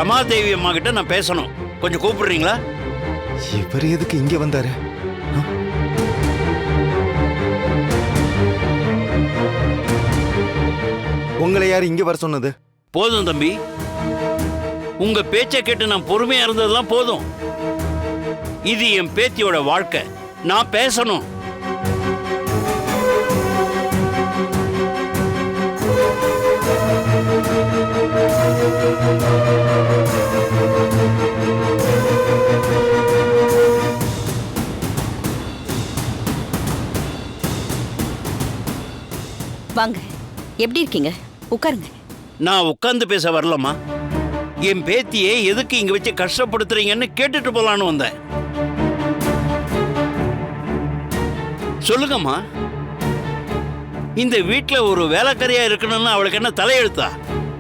ரமாதேவி அம்மா கிட்ட நான் பேசணும். கொஞ்சம் கூப்பிடுறீங்களா? இவர் எதுக்கு இங்க வந்தாரு? உங்களை யார் இங்க வர சொன்னது? போதும் தம்பி, உங்க பேச்சை கேட்டு நான் பொறுமையா இருந்ததெல்லாம் போதும். இது என் பேத்தியோட வாழ்க்கை, நான் பேசணும். வாங்க, எப்படி இருக்கீங்க? உட்காருங்க. நான் உட்கார்ந்து பேச வரலம்மா. என் பேத்தியை எதுக்கு இங்க வச்சு கஷ்டப்படுத்துறீங்கன்னு கேட்டுட்டு போலான்னு வந்தேன். சொல்லுங்கம்மா, இந்த வீட்டுல ஒரு வேலைக்காரியா இருக்கணும்னு அவளுக்கு என்ன தலையெழுத்தா?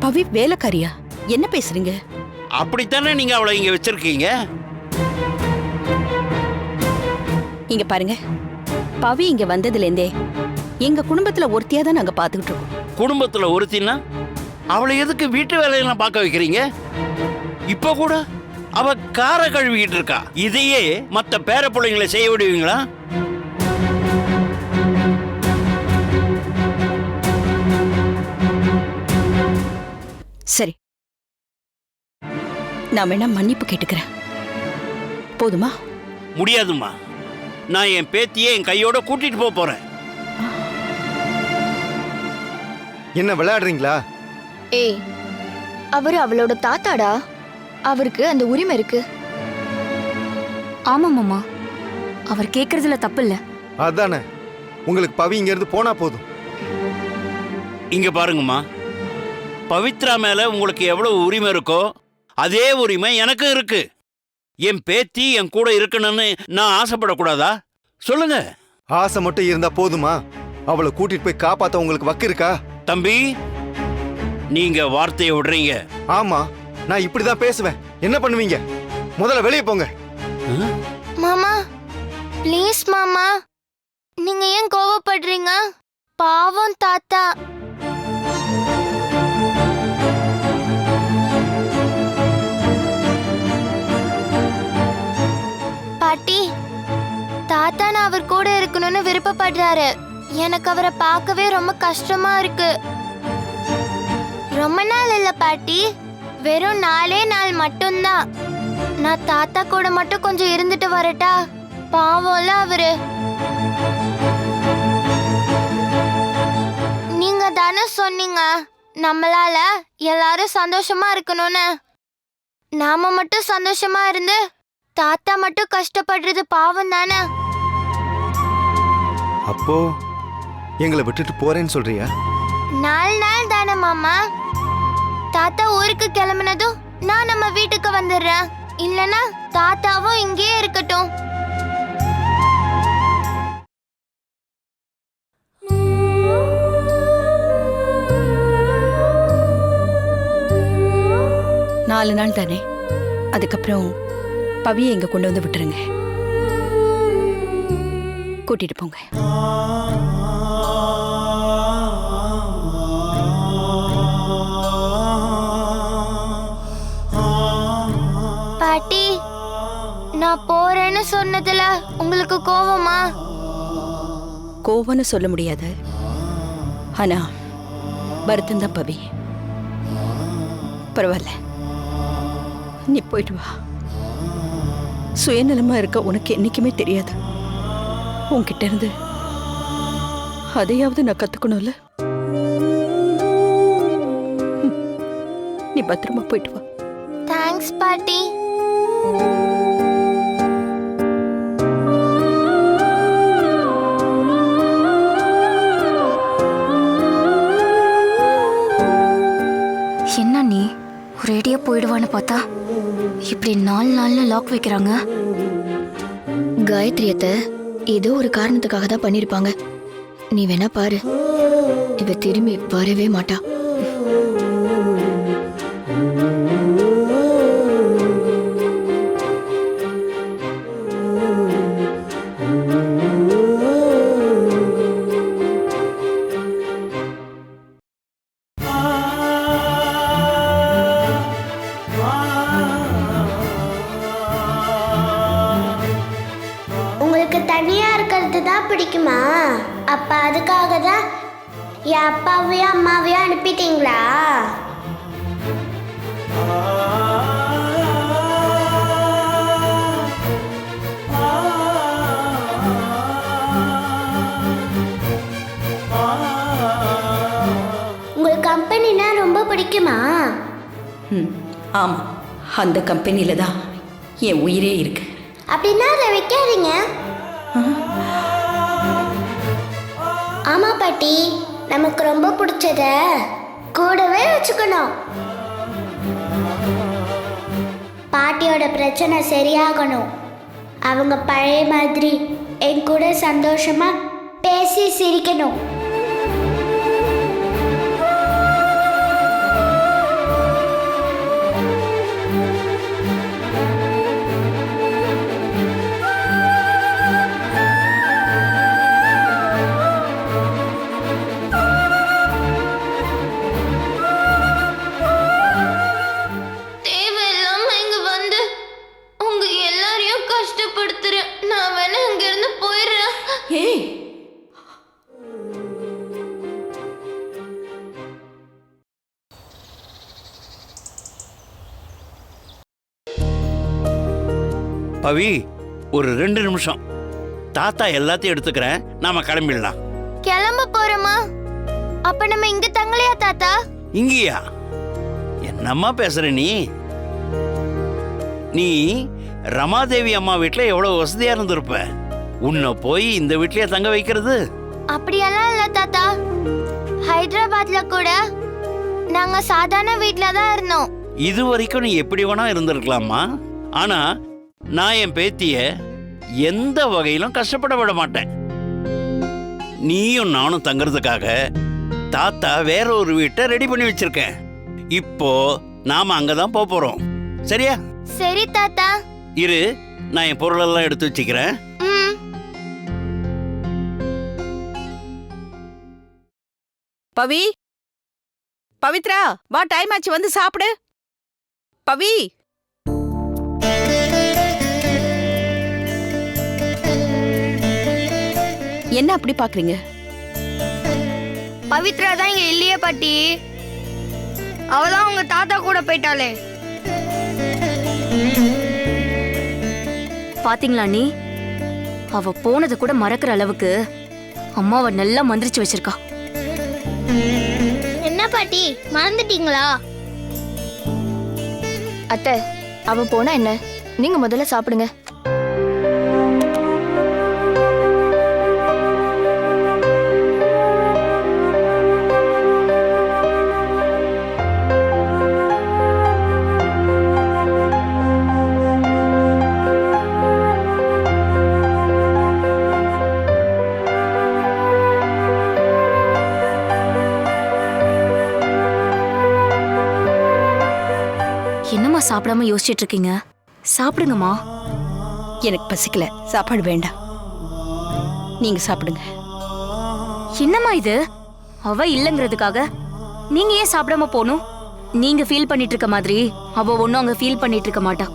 பவி வேலைக்காரியா? என்ன பேசுறீங்க? அப்படித்தானே நீங்க அவளை இங்க வச்சிருக்கீங்க. இங்க பாருங்க, பவி இங்க வந்ததுல இருந்தே எங்க குடும்பத்துல ஒருத்தியா தான் நாங்க பாத்துக்கிட்டு இருக்கோம். குடும்பத்துல ஒருத்தின்னா அவளை எதுக்கு வீட்டு வேலையெல்லாம் பார்க்க வைக்கிறீங்க? இப்ப கூட அவ காரை கழுவிக்கிட்டு இருக்கா. இதையே மத்த பேர பிள்ளைங்களை செய்ய விடுவீங்களா? சரி, நான் வேணா மன்னிப்பு கேட்டுக்கிறேன். போதுமா? முடியாதுமா. நான் என் பேத்தியை என் கையோட கூட்டிட்டு போறேன். என்ன விளையாடுறீங்களா? ஏய், அவரு அவளோட தாத்தாடா. அவருக்கு அந்த உரிமை இருக்கு. ஆமா மாமா, அவர் கேக்குறதுல தப்பு இல்ல. அதானே, உங்களுக்கு பவி இங்க இருந்து போனா போதும். இங்க பாருங்கம்மா, பவித்ரா மேல உங்களுக்கு எவ்வளவு உரிமை இருக்கோ அதே உரிமை எனக்கு இருக்கு. என் பேத்தி என் கூட இருக்கணும்னு நான் ஆசைப்படக்கூடாதா? சொல்லுங்க. ஆசை மட்டும் இருந்தா போதுமா? அவளை கூட்டிட்டு போய் காப்பாத்த உங்களுக்கு வக்கு இருக்கா? தம்பி, நீங்க வார்த்தையை விடுறீங்க. ஆமா, நான் இப்படிதான் பேசுவேன். என்ன பண்ணுவீங்க? முதல்ல வெளியே போங்க. மாமா, ப்ளீஸ் மாமா, நீங்க ஏன் கோவப்படுறீங்க? பாவம் தாத்தா. பாட்டி, தாத்தா நான் அவர் கூட இருக்கணும்னு விருப்பப்படுறாரு. எனக்கு அவரை பார்க்கவே ரொம்ப கஷ்டமா இருக்கு. ரொம்ப நாள் இல்ல பாட்டி, வெறும் 4 நாள் மட்டும்தான். நான் தாத்தா கூட மட்டும் கொஞ்சம் இருந்துட்டு வரட்டா? பாவம்ல அவரு. நீங்க தானே சொன்னீங்க நம்மளால எல்லாரும் சந்தோஷமா இருக்கணும்னு. நாம மட்டும் சந்தோஷமா இருந்து தாத்தா மட்டும் கஷ்டப்படுறது பாவம் தானே. அப்போ எங்களை விட்டுட்டு போறேன்னு சொல்றியா? 4 நாள் தானே மாமா. தாத்தா ஊருக்கு கிளம்பினதும் நான் நம்ம வீட்டுக்கு வந்துடுறேன். இல்லனா தாத்தாவும் இங்கேயே இருக்கட்டும். நாலு நாள் தானே, அதுக்கப்புறம் பவியை இங்க கொண்டு வந்து விட்டுருங்க. கூட்டிட்டு போங்க. பாட்டி, நான் போறேன்னு சொன்னதுல உங்களுக்கு கோவமா? கோவம்னு சொல்ல முடியாது, ஆனா வருத்தம் தான் பவி. பரவாயில்ல, நீ போயிட்டு வா. சுயநலமா இருக்க உனக்கு என்னைக்குமே தெரியாது. உன்கிட்ட இருந்து அதையாவது நான் கத்துக்கணும்ல. நீ பத்திரமா போயிட்டு வா. தேங்க்ஸ் பாட்டி. என்ன நீ ஒரேடியா போயிடுவான்னு பார்த்தா இப்படி 4 நாள்ல லாக் வைக்கிறாங்க. காயத்ரியத்தை ஏதோ ஒரு காரணத்துக்காக தான் பண்ணிருப்பாங்க. நீ வேணா பாரு, இவ திரும்பி வரவே மாட்டா. ah மட்டும்தான் பிடிக்குமா? அப்ப அதுக்காக தான் என் அப்பாவையும் அம்மாவையும் அனுப்பிட்டீங்களா? உங்களுக்கு கம்பெனினா ரொம்ப பிடிக்குமா? ம் ஆமாம், அந்த கம்பெனியில் தான் என் உயிரே இருக்கு. அப்படின்னா அதை வைக்காதீங்க. ஆமா பாட்டி, நமக்கு ரொம்ப பிடிச்சத கூடவே வச்சுக்கணும். பாட்டியோட பிரச்சனை சரியாகணும். அவங்க பழைய மாதிரி என் கூட சந்தோஷமா பேசி சிரிக்கணும். தேவையில்லாம இங்க வந்து உங்க எல்லாரையும் கஷ்டப்படுத்துறேன். நான் வேணா இங்க இருந்து போயிடுறேன். ஏய், பவி, ஒரு 2 நிமிஷம். தாத்தா எல்லாத்தையும் எடுத்துக்கிறேன், நாம கிளம்பிடலாம். கிளம்ப போறோமா? அப்ப நம்ம இங்க தங்கலையா தாத்தா? இங்கேயா? என்னம்மா பேசுற நீ? நீ ரமாதேவி அம்மா வீட்டுல எவ்வளவு வசதியா இருந்திருப்ப. உன்னை போய் இந்த வீட்லயே தங்க வைக்கிறது? அப்படியெல்லாம் இல்ல தாத்தா. ஹைதராபாத்ல கூட நாங்க சாதாரண வீட்ல தான் இருந்தோம். இது வரைக்கும் நீ எப்படி வேணா இருந்திருக்கலாமா. ஆனா நான் என் பேத்திய எந்த வகையிலும் கஷ்டப்பட விட மாட்டேன். நீயும் நானும் தங்கறதுக்காக தாத்தா வேற ஒரு வீட்டை ரெடி பண்ணி வச்சிருக்கேன். இப்போ நாம அங்கதான் போறோம். சரியா? சரி தாத்தா. இரு, நான் என் பொருளெல்லாம் எடுத்து வச்சுக்கிறேன். ம். பவி, பவித்ரா, வா, டைம் ஆச்சு, வந்து சாப்பிடு. பவி, என்ன அப்படி பாக்குறீங்க? பவித்ரா தான் இங்க இல்லையே பாட்டி. அவதான் உங்க தாத்தா கூட போயிட்டாளே. பாத்தீங்களா நீ? அவ போனதை கூட மறக்கிற அளவுக்கு அம்மாவை நல்லா மந்திரிச்சு வச்சிருக்கா. என்ன பாட்டி, மறந்துட்டீங்களா? அத்தை, அவ போனா என்ன, நீங்க முதல்ல சாப்பிடுங்க. என்னம்மா சாப்பிடாம யோசிச்சுட்டு இருக்கீங்க? சாப்பிடுங்கம்மா. எனக்கு பசிக்கல, சாப்பாடு வேண்டாம். நீங்க சாப்பிடுங்க. என்னம்மா இது? அவ இல்லங்கிறதுக்காக நீங்க ஏன் சாப்பிடாம போகணும்? நீங்க ஃபீல் பண்ணிட்டு இருக்க மாதிரி அவ ஒன்னும் அங்க ஃபீல் பண்ணிட்டு இருக்க மாட்டா.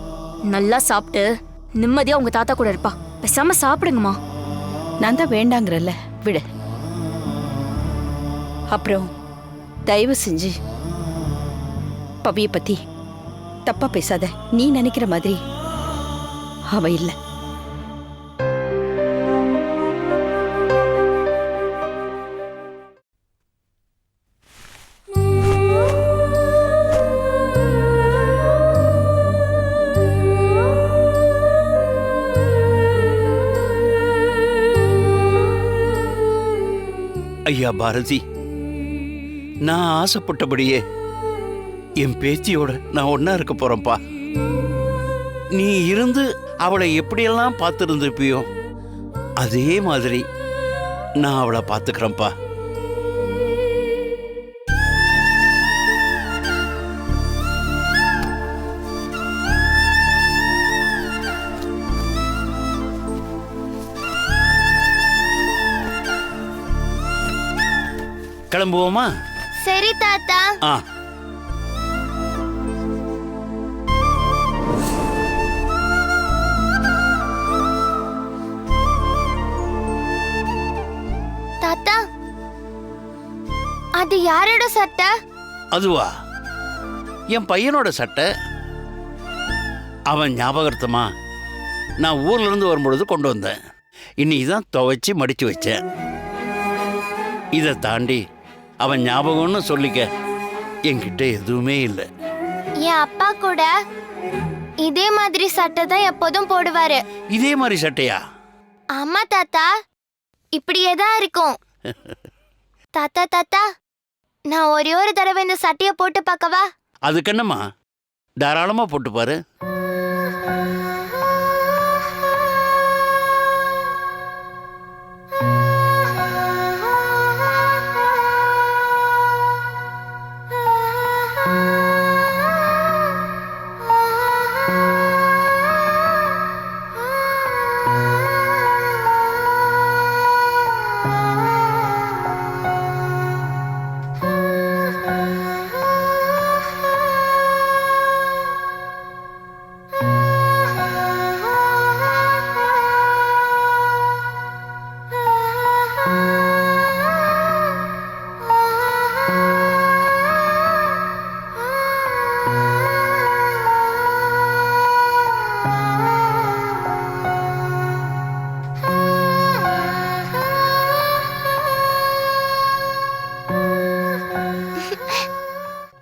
நல்லா சாப்பிட்டு நிம்மதியா உங்க தாத்தா கூட இருப்பா. பேசாம சாப்பிடுங்கம்மா. நான் தான் வேண்டாங்கிறல்ல, விடு. அப்புறம் தயவு செஞ்சு பவியை பத்தி தப்பா பேசாத. நீ நினைக்கிற மாதிரி அவ இல்ல. ஐயா பாரதி, நான் ஆசைப்பட்டபடியே என் பேத்தியோட நான் ஒன்னா இருக்க போறேன்ப்பா. நீ இருந்து அவளை எப்படியெல்லாம் பார்த்துருந்துப்பியோ அதே மாதிரி நான் அவளை பார்த்துக்கிறேன்ப்பா. கிளம்புவோமா? சரி தாத்தா. ஆ. அது யாரோட சட்டை? அதுவா, என் பையனோட சட்டை. அவன் ஞாபகார்த்தமா நான் ஊர்ல இருந்து வரும்பொழுது கொண்டு வந்தேன். இன்னைக்கு தான் துவைச்சி மடிச்சு வச்சேன். இதை தாண்டி அவன் ஞாபகம்னு சொல்லிக்க என்கிட்ட எதுவுமே இல்லை. என் அப்பா கூட இதே மாதிரி சட்டை தான் எப்போதும் போடுவாரு. இதே மாதிரி சட்டையா? ஆமா தாத்தா, இப்படியே தான் இருக்கும். தாத்தா தாத்தா, நான் ஒரே ஒரு தடவை இந்த சட்டைய போட்டு பார்க்கவா? அதுக்கு என்னம்மா, தாராளமா போட்டு பாரு.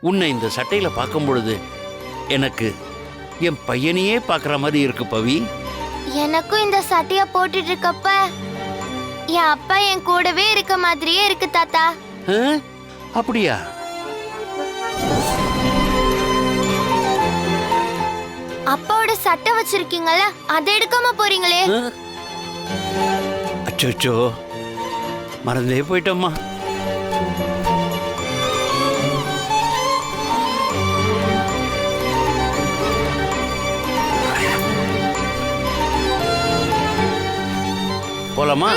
உன்னை இந்த சட்டையில பார்க்கும் பொழுது எனக்கு என் பையனையே பார்க்குற மாதிரி இருக்கு பவி. எனக்கும் இந்த சட்டைய போட்டுட்டு இருக்கப்ப என் அப்பா என் கூடவே இருக்க மாதிரியே இருக்கு தாத்தா. ஆ? அப்படியா? அப்பாவோட சட்டை வச்சிருக்கீங்கல்ல, அதை எடுக்காம போறீங்களே? அச்சோ, மறந்தே போயிட்டோம்மா. போலாமா?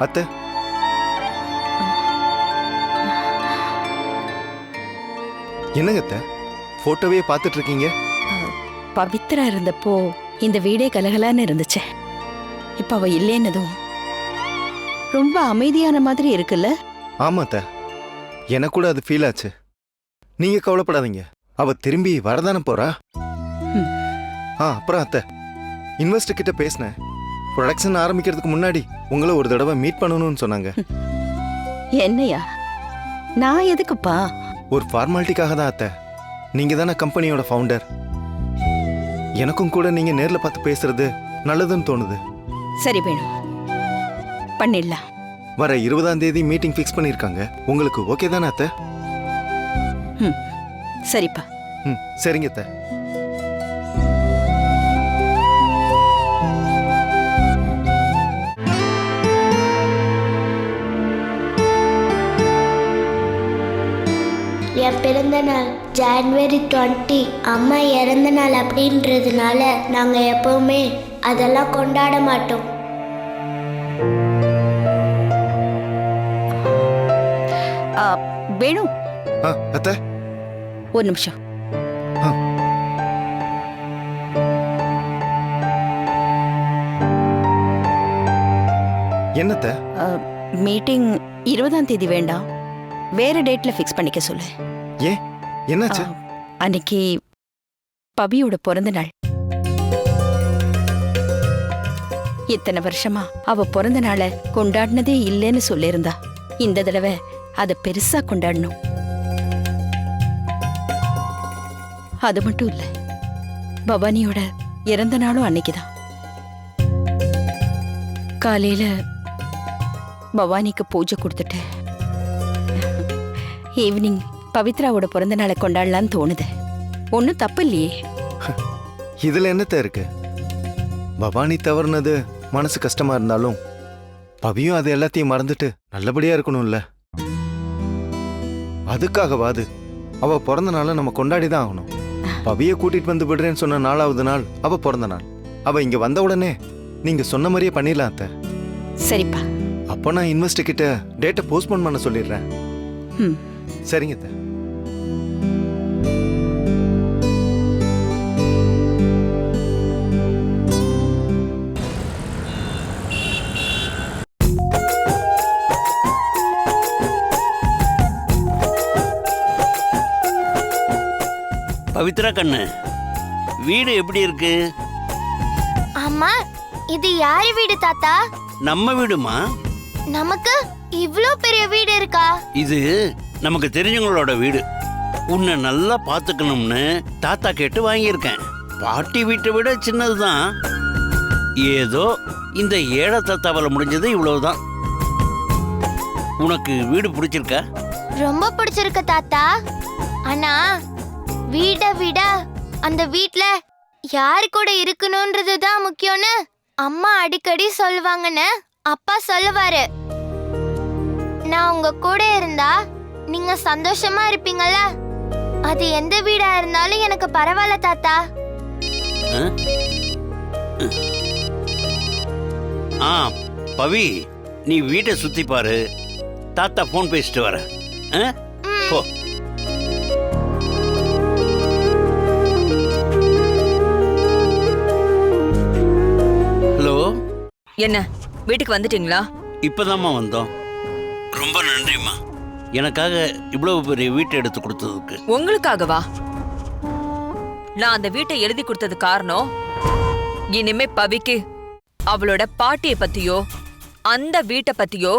அத்தை, என்னங்க அத்தை, போட்டோவே பார்த்துட்டு இருக்கீங்க? பவித்ரா இருந்தப்போ இந்த வீடே கலகலான்னு இருந்துச்சு. இப்ப அவ இல்லேன்னதும் ரொம்ப அமைதியான மாதிரி இருக்குல்ல? ஆமா அத்தை, எனக்கு கூட அது ஃபீல் ஆச்சு. நீங்க கவலைப்படாதீங்க, அவ திரும்பி வரதானே போறா. ம். அப்புறம் அத்தை, இன்வெஸ்டர் கிட்ட பேசினேன். ப்ரொடக்ஷன் ஆரம்பிக்கிறதுக்கு முன்னாடி உங்களை ஒரு தடவை மீட் பண்ணணும்னு சொன்னாங்க. என்னையா? நான் எதுக்குப்பா? ஒரு ஃபார்மாலிட்டிக்காக தான் அத்தை. நீங்க தானே கம்பெனியோட ஃபவுண்டர். எனக்கும் கூட நீங்க நேர்ல பார்த்து பேசுறது நல்லதுன்னு தோணுது. சரி வேணும், பண்ணிடலாம். வர 20ஆம் தேதி மீட்டிங் ஃபிக்ஸ் பண்ணிருக்காங்க. உங்களுக்கு ஓகே தானே அத்தை? ம், சரிப்பா. ம், சரிங்க அத்தை. என் பிறந்த நாள் ஜான்வரி 20. அம்மா இறந்த நாள் அப்படின்றதுனால நாங்கள் எப்பவுமே அதெல்லாம் கொண்டாட மாட்டோம். வேணும், அத்தை, ஒரு நிமிஷம். என்னத்த? மீட்டிங் 20ஆம் தேதி வேண்டாம், வேற டேட்ல ஃபிக்ஸ் பண்ணிக்க சொல்லு. ஏன், என்னாச்சு? அன்னைக்கு பவியோட பிறந்த நாள். இத்தனை வருஷமா அவ பிறந்த நாளை கொண்டாடினதே இல்லைன்னு சொல்லியிருந்தா. இந்த தடவை அதை பெருசா கொண்டாடணும். அது மட்டும் இல்ல, பவானியோட இறந்த நாளும் அன்னைக்குதான். காலையில பவானிக்கு பூஜை கொடுத்துட்டு ஈவினிங் பவித்ராவோட பிறந்த நாளை கொண்டாடலான்னு தோணுது. ஒன்னும் தப்பு இல்லையே. இதுல என்னத்த இருக்கு? பவானி தவறுனது மனசு கஷ்டமா இருந்தாலும் பவியும் அது எல்லாத்தையும் மறந்துட்டு நல்லபடியா இருக்கணும்ல. அதுக்காகவாது அவ பிறந்த நாளை நம்ம கொண்டாடி தான் ஆகணும். பவியை கூட்டிட்டு வந்து விடுறேன்னு சொன்ன 4வது நாள் அவ பிறந்த நாள். அவ இங்க வந்த உடனே நீங்க சொன்ன மாதிரியே பண்ணிடலாம் அத்தை. சரிப்பா. அப்போ நான் இன்வெஸ்டர் கிட்ட டேட்டை போஸ்ட்போன் பண்ண சொல்லிடுறேன். ம். சரிங்க அத்தை. பவித்ரா கண்ணு, வீடு எப்படி இருக்கு? அம்மா, இது யாரு வீடு தாத்தா? நம்ம வீடுமா. நமக்கு இவ்ளோ பெரிய வீடு இருக்கா? இது நமக்கு தெரிஞ்சவங்களோட வீடு. உன்னை நல்லா பார்த்துக்கணும்னு தாத்தா கேட்டு வாங்கியிருக்கேன். பாட்டி வீட்டை விட சின்னதுதான். ஏதோ இந்த ஏழை தாத்தாவால் முடிஞ்சது இவ்வளவுதான். உனக்கு வீடு பிடிச்சிருக்கா? ரொம்ப பிடிச்சிருக்கு தாத்தா. ஆனா வீட்டை விட அந்த வீட்ல யாரு கூட இருக்கணும்ன்றது தான் முக்கியம்னு அம்மா அடிக்கடி சொல்லுவாங்கன்னு அப்பா சொல்லுவாரு. நான் உங்க கூட இருந்தா நீங்க சந்தோஷமா இருப்பீங்கல்ல. அது எந்த வீடா இருந்தாலும் எனக்கு பரவாயில்ல தாத்தா. ஆ பவி, நீ வீட்டை சுத்தி பாரு. தாத்தா போன் பேசிட்டு வர. போ. ஹலோ. என்ன, வீட்டுக்கு வந்துட்டீங்களா? இப்பதாம்மா வந்தோம். ரொம்ப நன்றிம்மா, எனக்காக இவ்வளவு பெரிய வீட்டை எடுத்து கொடுத்ததுக்கு. உங்களுக்காகவா? நான் அந்த வீட்டை எழுதி கொடுத்தது காரணம், இனிமே பவிக்கு அவளோட பாட்டியை பத்தியோ அந்த வீட்டை பத்தியோ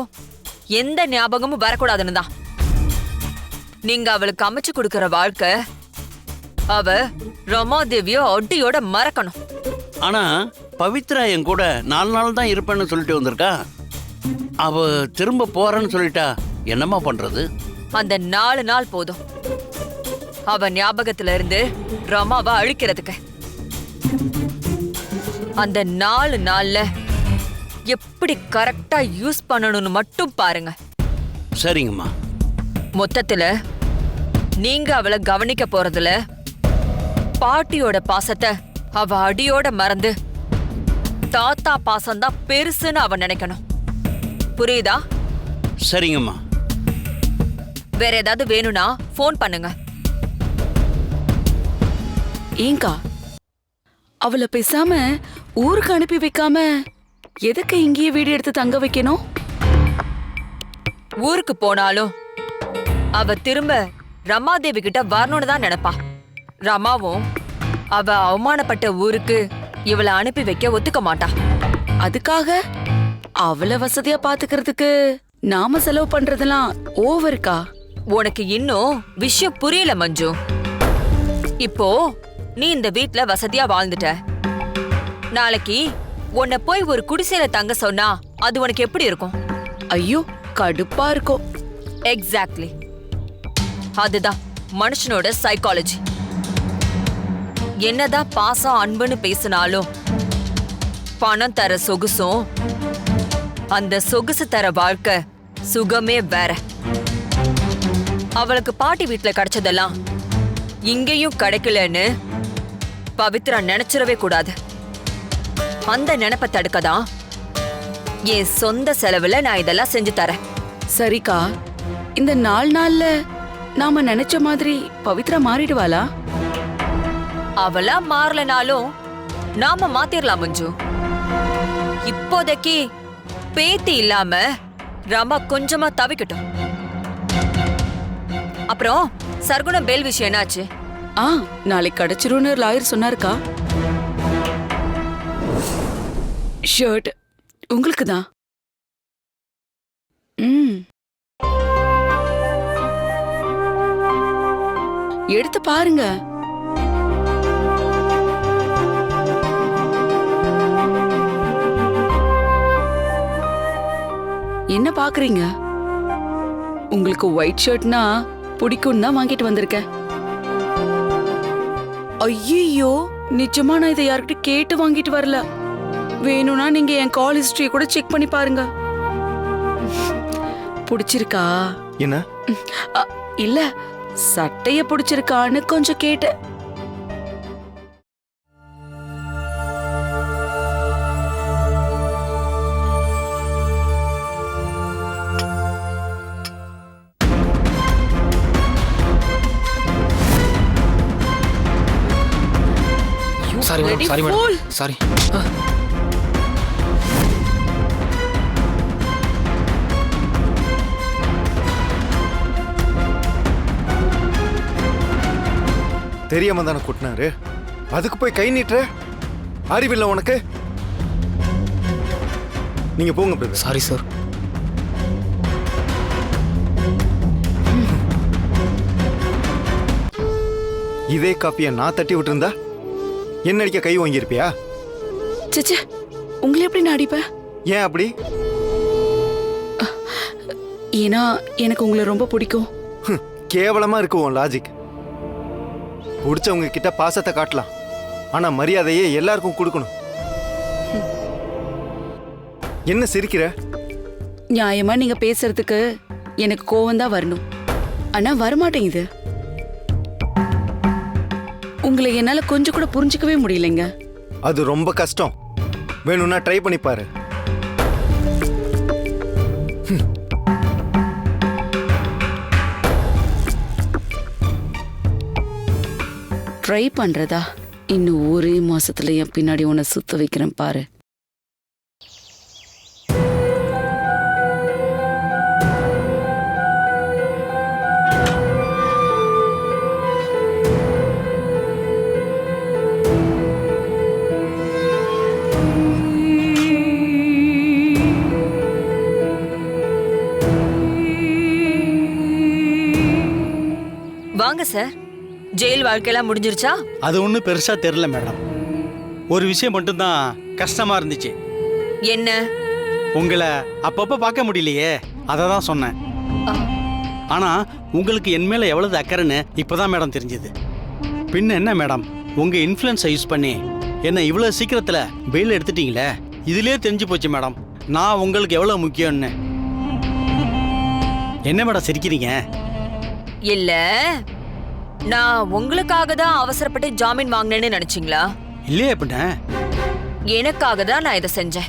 எந்த ஞாபகமும் வரக்கூடாதுன்னு தான். நீங்க அவளுக்கு அமைச்சு கொடுக்கற வாழ்க்கை அவ ரமாதேவியோ அடியோட மறக்கணும். ஆனா பவித்ரா என் கூட 4 நாள் தான் இருப்பேன்னு சொல்லிட்டு வந்திருக்கா. அவ திரும்ப போறேன்னு சொல்லிட்டா என்னம்மா பண்றது? அந்த 4 நாள் போதும் அவ ஞாபகத்துல இருந்து ரமாவை அழிக்கிறதுக்கு. அந்த 4 நாள்ல எப்படி கரெக்டா யூஸ் பண்ணணும்னு மட்டும் பாருங்க. சரிங்கம்மா. மொத்தத்துல நீங்க அவளை கவனிக்க போறதுல பாட்டியோட பாசத்தை அவ அடியோட மறந்து தாத்தா பாசம்தான் பெருசுன்னு அவ நினைக்கணும். புரியுதா? சரிங்கம்மா. வேற ஏதாவது வேணும்னா ஃபோன் பண்ணுங்க. ஏங்கா, அவளை பேசாம ஊருக்கு அனுப்பி வைக்காம எதுக்கு இங்கேயே வீடு எடுத்து தங்க வைக்கணும்? ஊருக்கு போனாலும் அவ திரும்ப ரமாதேவி கிட்ட வரணும்னு தான் நினைப்பா. ரமாவும் அவ அவமானப்பட்ட ஊருக்கு இவளை அனுப்பி வைக்க ஒத்துக்க மாட்டா. அதுக்காக அவளை வசதியா பாத்துக்கிறதுக்கு நாம செலவு பண்றதெல்லாம் ஓவருக்கா? உனக்கு இன்னும் விஷயம் புரியல மஞ்சு. இப்போ நீ இந்த வீட்ல வசதியா வாழ்ந்துட்ட. நாளைக்கு உன்னை போய் ஒரு குடிசையில தங்க சொன்னா அது உனக்கு எப்படி இருக்கும்? ஐயோ, கடுப்பா இருக்கும். எக்ஸாக்ட்லி, அதுதான் மனுஷனோட சைக்காலஜி. என்னதான் பாசம் அன்புன்னு பேசினாலும் பணம் தர சொகுசும் அந்த சொகுசு தர வாழ்க்கை சுகமே வேற. அவளுக்கு பாட்டி வீட்டுல கிடைச்சதெல்லாம் இங்கேயும் கிடைக்கலன்னு பவித்ரா நினைச்சிடவே கூடாது. அந்த நினைப்பை தடுக்கதான் என் சொந்த செலவுல நான் இதெல்லாம் செஞ்சு தரேன். சரிக்கா, இந்த 4 நாள்ல நாம நினைச்ச மாதிரி பவித்ரா மாறிடுவாளா? அவளா மாறலனாலும் நாம மாத்திரலாம் மஞ்சு. இப்போதைக்கு பேத்தி இல்லாம ரமா கொஞ்சமா தவிக்கட்டும். அப்புறம் சர்க்குணம் பேல் விஷயம் என்னாச்சு? நாளைக்கு கிடைச்சிரும்னு லாயர் சொன்னாருக்கா. ஷர்ட் உங்களுக்கு தான். எடுத்து பாருங்க. என்ன பாக்குறீங்க? உங்களுக்கு ஒயிட் ஷர்ட்னா பிடிக்கும் தான் வாங்கிட்டு வந்திருக்கேன். ஐயோ, நிஜமா நான் இதை யார்கிட்ட கேட்டு வாங்கிட்டு வரல. வேணும்னா நீங்க என் கால் ஹிஸ்டரி கூட செக் பண்ணி பாருங்க. பிடிச்சிருக்கா? என்ன? இல்ல, சட்டைய பிடிச்சிருக்கான்னு கொஞ்சம் கேட்டேன். Sorry Bloody madam, sorry fool. Madam, sorry. தெரியாம தானே கொட்டினாரு, அதுக்கு போய் கை நீட்டுற? அறிவில்லை உனக்கு? நீங்க போங்க பிரதர். Sorry sir. இதே காப்பியை நான் தட்டி விட்டுருந்தா என்ன அடிக்க கை வாங்கியிருப்பியா? சச்சே, உங்களை எப்படி நான் அடிப்பேன்? ஏன் அப்படி? ஏன்னா எனக்கு உங்களை ரொம்ப பிடிக்கும். கேவலமா இருக்கு உன் லாஜிக். பிடிச்சவங்க கிட்ட பாசத்தை காட்டலாம், ஆனா மரியாதையே எல்லாருக்கும் கொடுக்கணும். என்ன சிரிக்கிற? நியாயமா நீங்க பேசுறதுக்கு எனக்கு கோவம் தான் வரணும், ஆனா வரமாட்டேங்குது. உங்களை என்னால கொஞ்சம் கூட புரிஞ்சுக்கவே முடியலைங்க. அது ரொம்ப கஷ்டம், வேணும்னா ட்ரை பண்ணி பாரு. ட்ரை பண்றதா? இன்னும் ஒரே மாசத்துல என் பின்னாடி உன்னை சுத்த வைக்கிறேன் பாரு. வாங்க சார். ஜெயில் வாழ்க்கையெல்லாம் முடிஞ்சிருச்சா? அது ஒன்றும் பெருசா தெரியல மேடம். ஒரு விஷயம் மட்டும்தான் கஷ்டமா இருந்துச்சு. என்ன? உங்களை அப்பப்ப பார்க்க முடியலையே, அதை தான் சொன்னேன். ஆனா உங்களுக்கு என் மேல எவ்வளவு அக்கறைன்னு இப்பதான் மேடம் தெரிஞ்சது. பின்ன என்ன மேடம், உங்க இன்ஃப்ளூயன்ஸை யூஸ் பண்ணி என்ன இவ்வளவு சீக்கிரத்துல பெயில் எடுத்துட்டீங்களே, இதுலயே தெரிஞ்சு போச்சு மேடம் நான் உங்களுக்கு எவ்வளவு முக்கியம்னு. என்ன மேடம் சிரிக்கிறீங்க? இல்ல, நான் உங்களுக்காக தான் அவசரப்பட்டு ஜாமீன் வாங்கினேன்னு நினைச்சீங்களா? இல்லையே பின்ன. எனக்காக தான் நான் இதை செஞ்சேன்.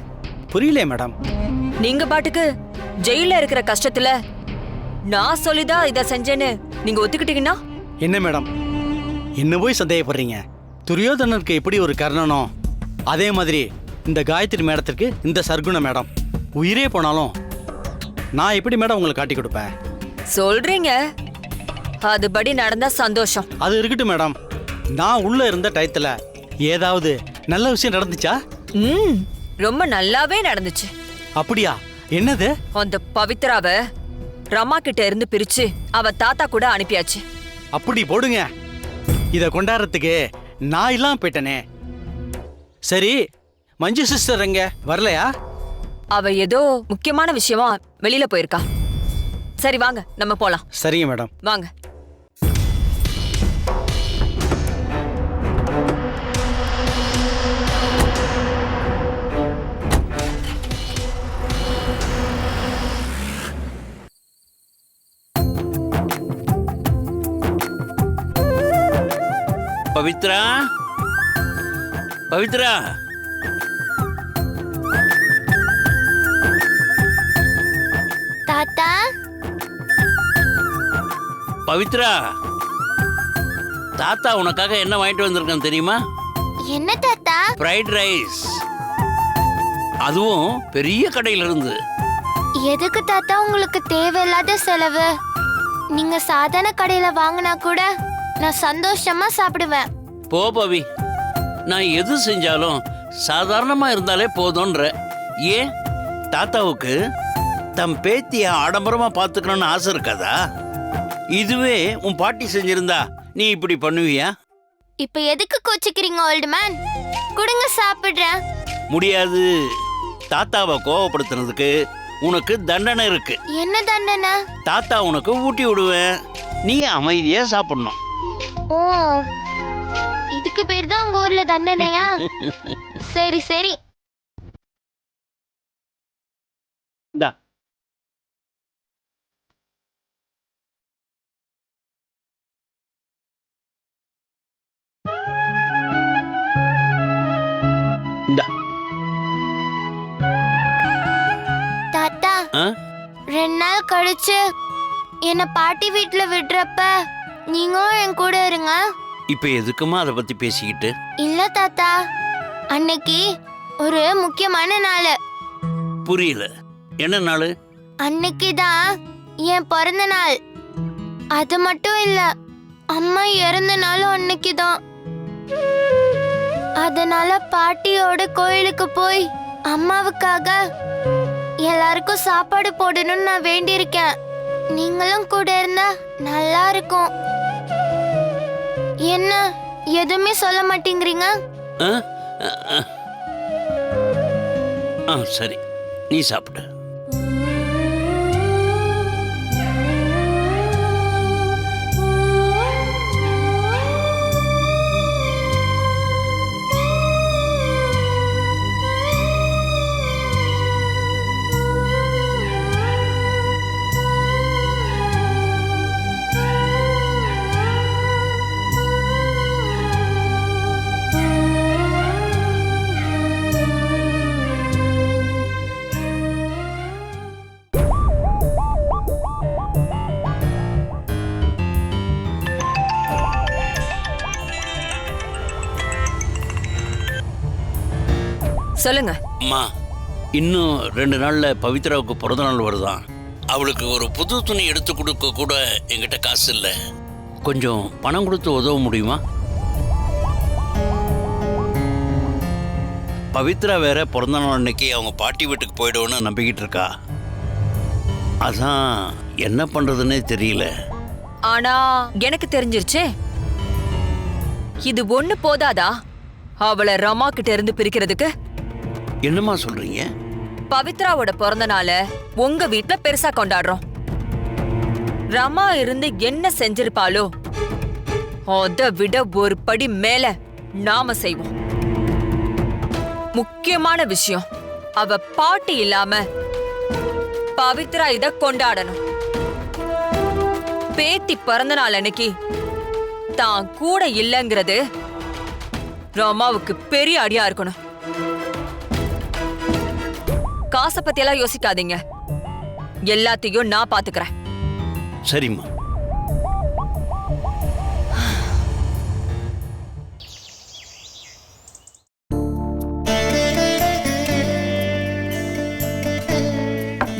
புரியலையே மேடம். நீங்க பாட்டுக்கு ஜெயில இருக்கிற கஷ்டத்துல நான் சொல்லிதான் இதை செஞ்சேன்னு நீங்க ஒத்துக்கிட்டீங்கன்னா? என்ன மேடம் என்ன போய் சந்தேகப்படுறீங்க? துரியோதனனுக்கு எப்படி ஒரு கர்ணனோ அதே மாதிரி இந்த காயத்ரி மேடத்திற்கு இந்த சர்க்குண மேடம். உயிரே போனாலும் நான் எப்படி மேடம் உங்களை காட்டி கொடுப்பேன்? சொல்றீங்க, அதுபடி நடந்தா சந்தோஷம். அது இருக்கட்டும் மேடம், நான் உள்ள இருந்த டயத்துல ஏதாவது நல்ல விஷயம் நடந்துச்சா? ரொம்ப நல்லாவே நடந்துச்சு. அப்படியா? என்னது? அந்த பவித்ராவை ரமா கிட்ட இருந்து பிரிச்சு அவ தாத்தா கூட அனுப்பியாச்சு. அப்படி போடுங்க. இத கொண்டாடுறதுக்கு நான் இல்லாம போயிட்டனே. சரி, மஞ்சு சிஸ்டர் எங்க வரலையா? அவ ஏதோ முக்கியமான விஷயமா வெளியில போயிருக்கா. சரி வாங்க நம்ம போலாம். சரிங்க மேடம், வாங்க. பவித்ரா, பவித்ரா, தாத்தா, பவித்ரா, தாத்தா உனக்காக என்ன வாங்கிட்டு வந்திருக்கேன் தெரியுமா? என்ன தாத்தா? ஃப்ரைட் ரைஸ், அதுவும் பெரிய கடையில இருந்து. எதுக்கு தாத்தா உங்களுக்கு தேவையில்லாத செலவு? நீங்க சாதாரண கடையில வாங்கினா கூட நான் சந்தோஷமா சாப்பிடுவேன். போ பவி, நான் எது செஞ்சாலும் சாதாரணமா இருந்தாலே போதும்ன்ற. ஏன் தாத்தாவுக்கு தம் பேத்திய ஆடம்பரமா பாத்துக்கணும்னு ஆசை இருக்காதா? இதுவே உன் பாட்டி செஞ்சிருந்தா நீ இப்படி பண்ணுவியா? இப்ப எதுக்கு கோச்சிக்கிறீங்க ஓல்டு மேன்? குடுங்க சாப்பிடுறேன். முடியாது. தாத்தாவை கோவப்படுத்துறதுக்கு உனக்கு தண்டனை இருக்கு. என்ன தண்டனை? தாத்தா உனக்கு ஊட்டி விடுவேன், நீ அமைதியா சாப்பிடணும். ஓ, இதுக்கு பேர் தான் உங்க ஊர்ல தண்டனையா? சரி சரி. இந்தா. இந்தா. தாத்தா, ஆ? 2 நாள் கழிச்சு என்ன பாட்டி வீட்டுல விடுறப்ப நீங்களும் என் கூட இருங்க. இப்ப எதுக்குமா அதை பத்தி பேசிக்கிட்டு? இல்ல தாத்தா, அன்னைக்கு ஒரு முக்கியமான நாள். புரியல, என்ன நாள்? அன்னைக்கு தான் என் பிறந்த நாள். அது மட்டும் இல்ல, அம்மா இறந்த நாளும் அன்னைக்கு தான். அதனால பாட்டியோட கோயிலுக்கு போய் அம்மாவுக்காக எல்லாருக்கும் சாப்பாடு போடணும்னு நான் வேண்டியிருக்கேன். நீங்களும் கூட இருந்தா நல்லா இருக்கும். என்ன எதுவுமே சொல்ல மாட்டேங்கிறீங்க? சரி, நீ சாப்பிடு. சொல்லுங்க. அம்மா, இன்னும் 2 நாள்ல பவித்ராவுக்கு பிறந்த நாள் வருதான். அவளுக்கு ஒரு புது துணி எடுத்து கொடுக்க கூட என்கிட்ட காசு இல்லை. கொஞ்சம் பணம் கொடுத்து உதவ முடியுமா? பவித்ரா வேற பிறந்த நாள் அன்னைக்கு அவங்க பாட்டி வீட்டுக்கு போயிடுவோன்னு நம்பிக்கிட்டு இருக்கா. அதான் என்ன பண்றதுன்னே தெரியல. ஆனா எனக்கு தெரிஞ்சிருச்சே, இது ஒண்ணு போதாதா அவளை ரமா கிட்ட இருந்து பிரிக்கிறதுக்கு? என்னம்மா சொல்றீங்க? பவித்ராவோட பிறந்த நாள உங்க வீட்ல பெருசா கொண்டாடுறோம். ரமா இருந்து என்ன செஞ்சிருப்பாளோ அத விட ஒரு படி மேல நாம செய்வோம். முக்கியமான விஷயம், அவ பாட்டி இல்லாம பவித்ரா இத கொண்டாடணும். பேத்தி பிறந்த நாள் அன்னைக்கு தான் கூட இல்லங்கிறது ரமாவுக்கு பெரிய அடியா இருக்கணும். காசை பத்தி எல்லாம் யோசிக்காதீங்க, எல்லாத்தையும் நான் பாத்துக்கிறேன். சரிம்மா.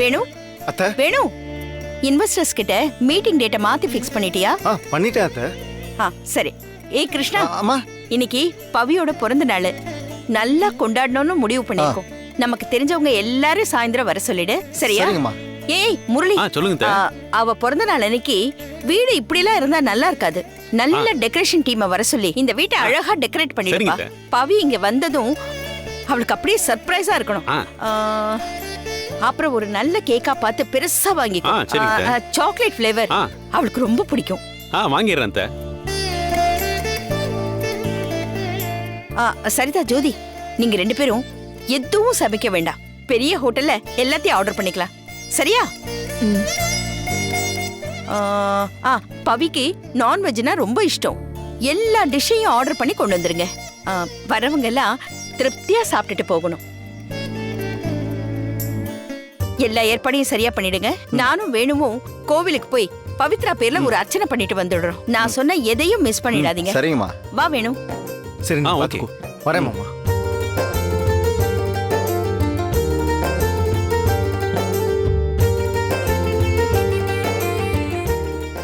வேணு அத்தை. வேணு, இன்வெஸ்டர்ஸ் கிட்ட மீட்டிங் டேட்டை மாத்தி ஃபிக்ஸ் பண்ணிட்டியா? பண்ணிட்டேன் அத்தை. சரி. ஏய் கிருஷ்ணா, அம்மா, இன்னைக்கு பவியோட பிறந்த நாள் நல்லா கொண்டாடணும்னு முடிவு பண்ணிருக்கோம். நமக்கு தெரிஞ்சவங்க எல்லாரும் சாயந்தரம் வர சொல்லிடு, சரியா? சரிங்கம்மா. ஏய் முரளி, சொல்லுங்க. அவ பிறந்த நாள் அன்னைக்கு வீடு இப்படி எல்லாம் இருந்தா நல்லா இருக்காது. நல்ல டெக்கரேஷன் டீமை வர சொல்லி இந்த வீட்டை அழகா டெக்கரேட் பண்ணிடுப்பா. பவி இங்க வந்ததும் அவளுக்கு அப்படியே சர்ப்ரைஸா இருக்கணும். அப்புறம் ஒரு நல்ல கேக்கா பார்த்து பெருசா வாங்கிக்கோ. சாக்லேட் ஃபிளேவர் அவளுக்கு ரொம்ப பிடிக்கும். வாங்கிடுறேன். சரிதா ஜோதி, நீங்க 2 பேரும் எதுவும் சமைக்க வேண்டாம். பெரிய ஹோட்டல்ல எல்லாத்தையும் ஆர்டர் பண்ணிக்கலாம், சரியா? பவிக்கு நான்வெஜ்னா ரொம்ப இஷ்டம். எல்லா டிஷ்ஷையும் ஆர்டர் பண்ணி கொண்டு வந்துருங்க. வரவங்க எல்லாம் திருப்தியா சாப்பிட்டுட்டு போகணும். எல்லா ஏற்பாடையும் சரியா பண்ணிடுங்க. நானும் வேணுமும் கோவிலுக்கு போய் பவித்ரா பேர்ல ஒரு அர்ச்சனை பண்ணிட்டு வந்துடுறோம். நான் சொன்ன எதையும் மிஸ் பண்ணிடாதீங்க. சரிங்கம்மா. வா வேணும். சரிங்க, ஓகே. வரேன் மாமா.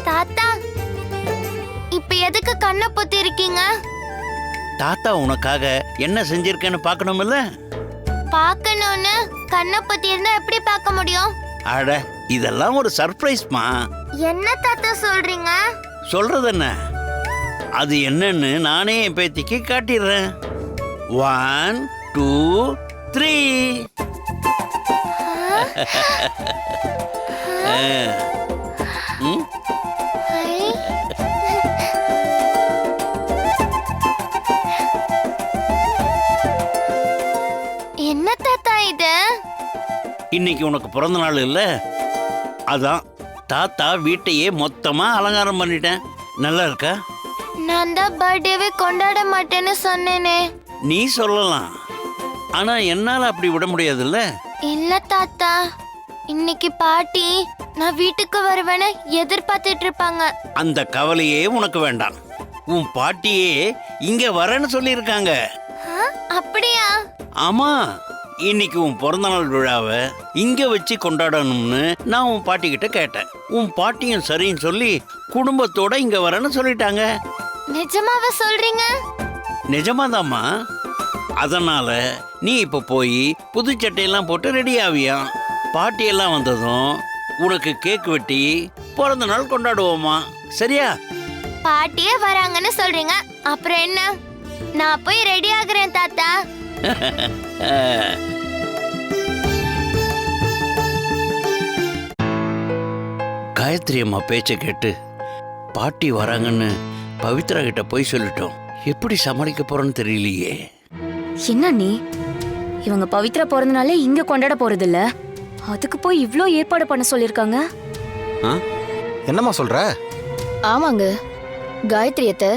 தாத்தா, இப்ப எதுக்கு கண்ணை பொத்தி இருக்கீங்க? தாத்தா உனக்காக என்ன செஞ்சிருக்கேன்னு பார்க்கணும்ல? பார்க்கணும்னு கண்ணை பொத்தி இருந்தா எப்படி பார்க்க முடியும்? அட, இதெல்லாம் ஒரு சர்ப்ரைஸ்மா. என்ன தாத்தா சொல்றீங்க? சொல்றது என்ன? அது என்னன்னு நானே என் பேத்திக்கு காட்டிடுறேன். 1 2 3. என்ன தாத்தா இது? இன்னைக்கு உனக்கு பிறந்த நாள் இல்ல, அதான் தாத்தா வீட்டையே மொத்தமா அலங்காரம் பண்ணிட்டேன். நல்லா இருக்கா? நான் தான் பர்த்டேவே கொண்டாட மாட்டேன்னு சொன்னேனே. நீ சொல்லலாம், ஆனா என்னால அப்படி விட முடியாதுல்ல. இல்ல தாத்தா, இன்னைக்கு பாட்டி நான் வீட்டுக்கு வருவேன்னு எதிர்பார்த்துட்டு இருப்பாங்க. அந்த கவலையே உனக்கு வேண்டாம். உன் பாட்டியே இங்க வரேன்னு சொல்லியிருக்காங்க. அப்படியா? ஆமா, இன்னைக்கு உன் பிறந்தநாள் விழாவை இங்க வச்சு கொண்டாடணும்னு நான் உன் பாட்டி கிட்ட கேட்டேன். உன் பாட்டியும் சரின்னு சொல்லி குடும்பத்தோட இங்க வரேன்னு சொல்லிட்டாங்க. நிஜமாவா சொல்றீங்க? நிஜமாதாம்மா. அதனால நீ இப்ப போய் புது சட்டையெல்லாம் போட்டு ரெடி ஆவியா. பாட்டி எல்லாம் வந்ததும் உனக்கு கேக் வெட்டி பிறந்த நாள் கொண்டாடுவோமா, சரியா? பாட்டியே வராங்கன்னு சொல்றீங்க, அப்புறம் என்ன? நான் போய் ரெடி ஆகுறேன் தாத்தா. காயத்ரி அம்மா பேச்ச கேட்டு பாட்டி வராங்கன்னு பவித்ரா கிட்ட போய் சொல்லிட்டோம். எப்படி சமாளிக்க போறோன்னு தெரியலையே. என்ன நீ இவங்க பவித்ரா பிறந்தனாலே இங்க கொண்டாட போறது இல்ல, அதுக்கு போய் இவ்ளோ ஏற்பாடு பண்ண சொல்லிருக்காங்க. என்னம்மா சொல்ற? ஆமாங்க, காயத்ரியத்தை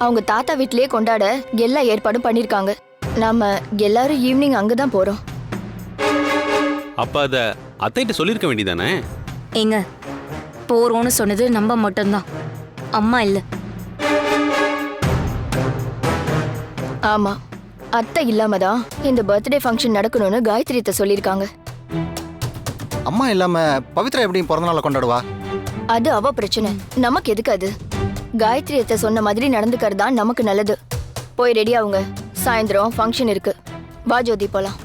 அவங்க தாத்தா வீட்லயே கொண்டாட எல்லா ஏற்பாடும் பண்ணிருக்காங்க. நாம எல்லாரும் ஈவினிங் அங்கதான் போறோம். அப்ப அத அத்தைகிட்ட சொல்லிருக்க வேண்டியதானே? ஏங்க, போறோம்னு சொன்னது நம்ம மட்டும்தான், அம்மா இல்ல. ஆமா, அத்தை இல்லாம தான் இந்த பர்த்டே ஃபங்க்ஷன் நடக்கணும்னு காயத்ரியத்தை சொல்லிருக்காங்க. அம்மா இல்லாம பவித்ரா எப்படி பிறந்தநாளை கொண்டாடுவா? அது அவ பிரச்சனை, நமக்கு எதுக்கு அது? காயத்ரியத்தை சொன்ன மாதிரி நடந்துக்கிறது தான் நமக்கு நல்லது. போய் ரெடி ஆகுங்க, சாயந்தரம் ஃபங்க்ஷன் இருக்கு. வா ஜோதி, போலாம்.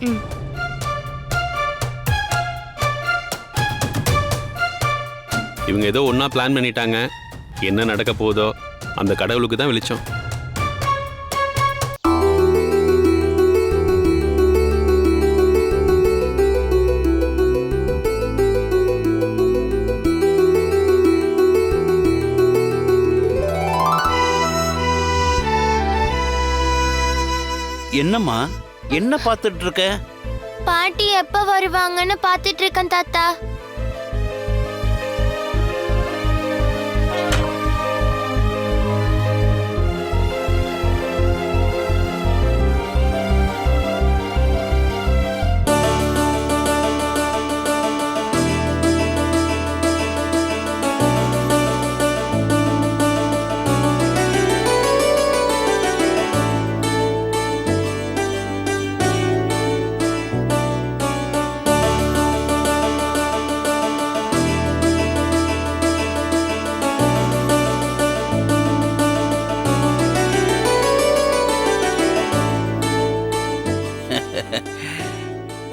இவங்க ஏதோ ஒண்ணா பிளான் பண்ணிட்டாங்க. என்ன நடக்க போதோ அந்த கடவுளுக்கு தான் வெளிச்சம். என்னம்மா, என்ன பார்த்துட்டு இருக்க? பாட்டி எப்ப வருவாங்கன்னு பாத்துட்டு இருக்கேன் தாத்தா.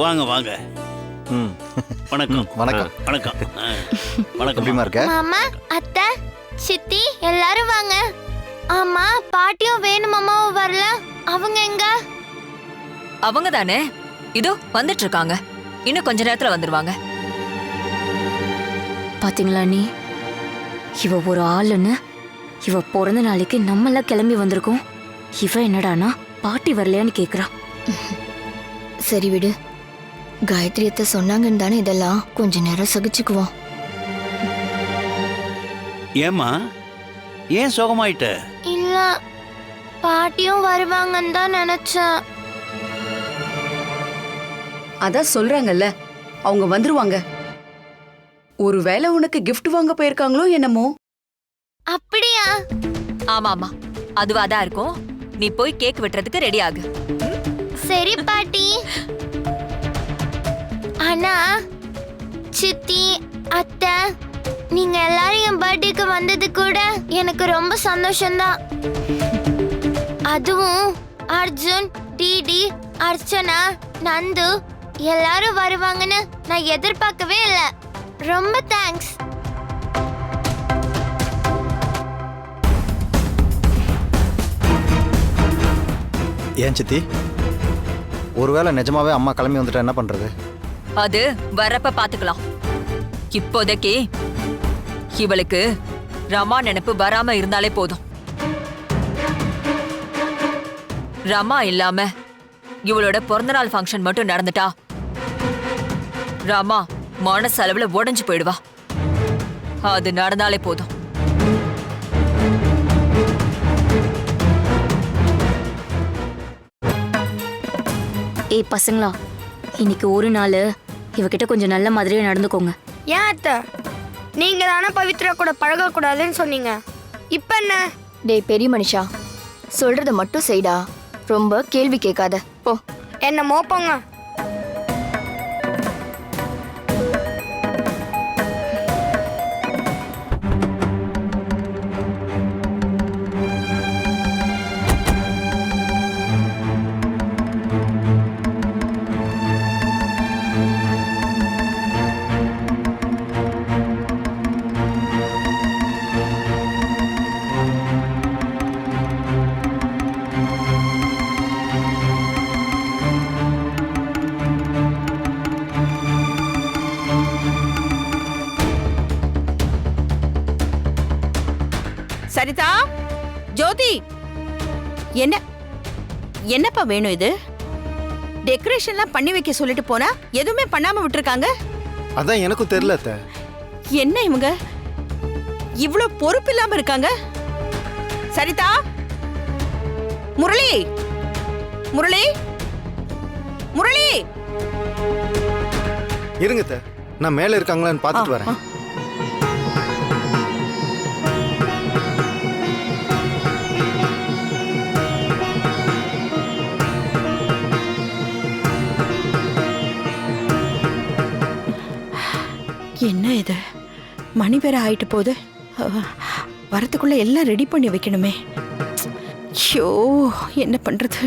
வாங்க வாங்க. வணக்கம். வணக்கம். வணக்கம். வணக்கம். எப்படிமா இருக்க? மாமா, அத்தை, சித்தி எல்லாரும் வாங்க. ஆமா, பாட்டியும் வேணுமாமாவும் வரல, அவங்க எங்க? அவங்க தானே இதோ வந்துட்டு இருக்காங்க. இன்னும் கொஞ்ச நேரத்துல வந்துருவாங்க. பாத்தீங்களா நீ, இவ ஒரு ஆளுன்னு. இவ பிறந்த நாளைக்கு நம்மளாம் கிளம்பி வந்திருக்கோம், இவ என்னடானா பாட்டி வரலையான்னு கேக்குறா. சரி விடு, காயத்ரியத்தை சொன்னாங்கன்னு தானே இதெல்லாம், கொஞ்ச நேரம் சகிச்சுக்குவோம். ஏம்மா, ஏன் சோகமாயிட்ட? இல்ல, பாட்டியும் வருவாங்கன்னு தான் நினைச்சேன். அதான் சொல்றாங்கல்ல, அவங்க வந்துருவாங்க. ஒருவேளை உனக்கு கிஃப்ட் வாங்க போயிருக்காங்களோ என்னமோ. அப்படியா? ஆமா ஆமா, அதுவா தான் இருக்கும். நீ போய் கேக் வெட்டுறதுக்கு ரெடி ஆகு. சரி பாட்டி. அண்ணா, சித்தி, அத்தை, நீங்க எல்லாரும் என் பர்த்டேக்கு வந்தது கூட எனக்கு ரொம்ப சந்தோஷம்தான். அதுவும் அர்ஜுன், டிடி, அர்ச்சனா, நந்து எல்லாரும் வருவாங்கன்னு நான் எதிர்பார்க்கவே இல்லை. ரொம்ப தேங்க்ஸ். ஏன் சித்தி, ஒருவேளை நிஜமாவே அம்மா கிளம்பி வந்துட்டா என்ன பண்றது? அது வரப்ப பாத்துக்கலாம். இப்போதைக்கு இவளுக்கு ரமா நினைப்பு வராம இருந்தாலே போதும். ரமா இல்லாம இவளோட பிறந்தநாள் ஃபங்க்ஷன் மட்டும் நடந்துட்டா ரமா மனசளவுல உடைஞ்சு போயிடுவா. அது நடந்தாலே போதும். ஏய் பசங்களா, இன்னைக்கு ஒரு நாள் இவகிட்ட கொஞ்சம் நல்ல மாதிரியே நடந்துக்கோங்க. ஏன் அத்தை, நீங்க தானே பவித்ரா கூட பழகக்கூடாதுன்னு சொன்னீங்க. இப்ப என்ன டேய் பெரிய மனுஷா, சொல்றத மட்டும் செய்டா. ரொம்ப கேள்வி கேட்காத. போ. என்னமோ போங்க. சரிதா, ஜோதி, என்ன என்னப்பா வேணும் இது? டெக்கரேஷன்லாம் பண்ணி வைக்க சொல்லிட்டு போனா எதுவுமே பண்ணாம விட்டுருக்காங்க. அதான் எனக்கும் தெரியல அத்தை. என்ன இவங்க இவ்ளோ பொறுப்பு இல்லாம இருக்காங்க? சரிதா, முரளி, முரளி, முரளி, இருங்க அத்தை, நான் மேல இருக்காங்களான்னு பார்த்துட்டு வரேன். என்ன இது, மணி வேற ஆயிட்டு போகுது. வரத்துக்குள்ள எல்லாம் ரெடி பண்ணி வைக்கணுமே. ஷோ, என்ன பண்றது?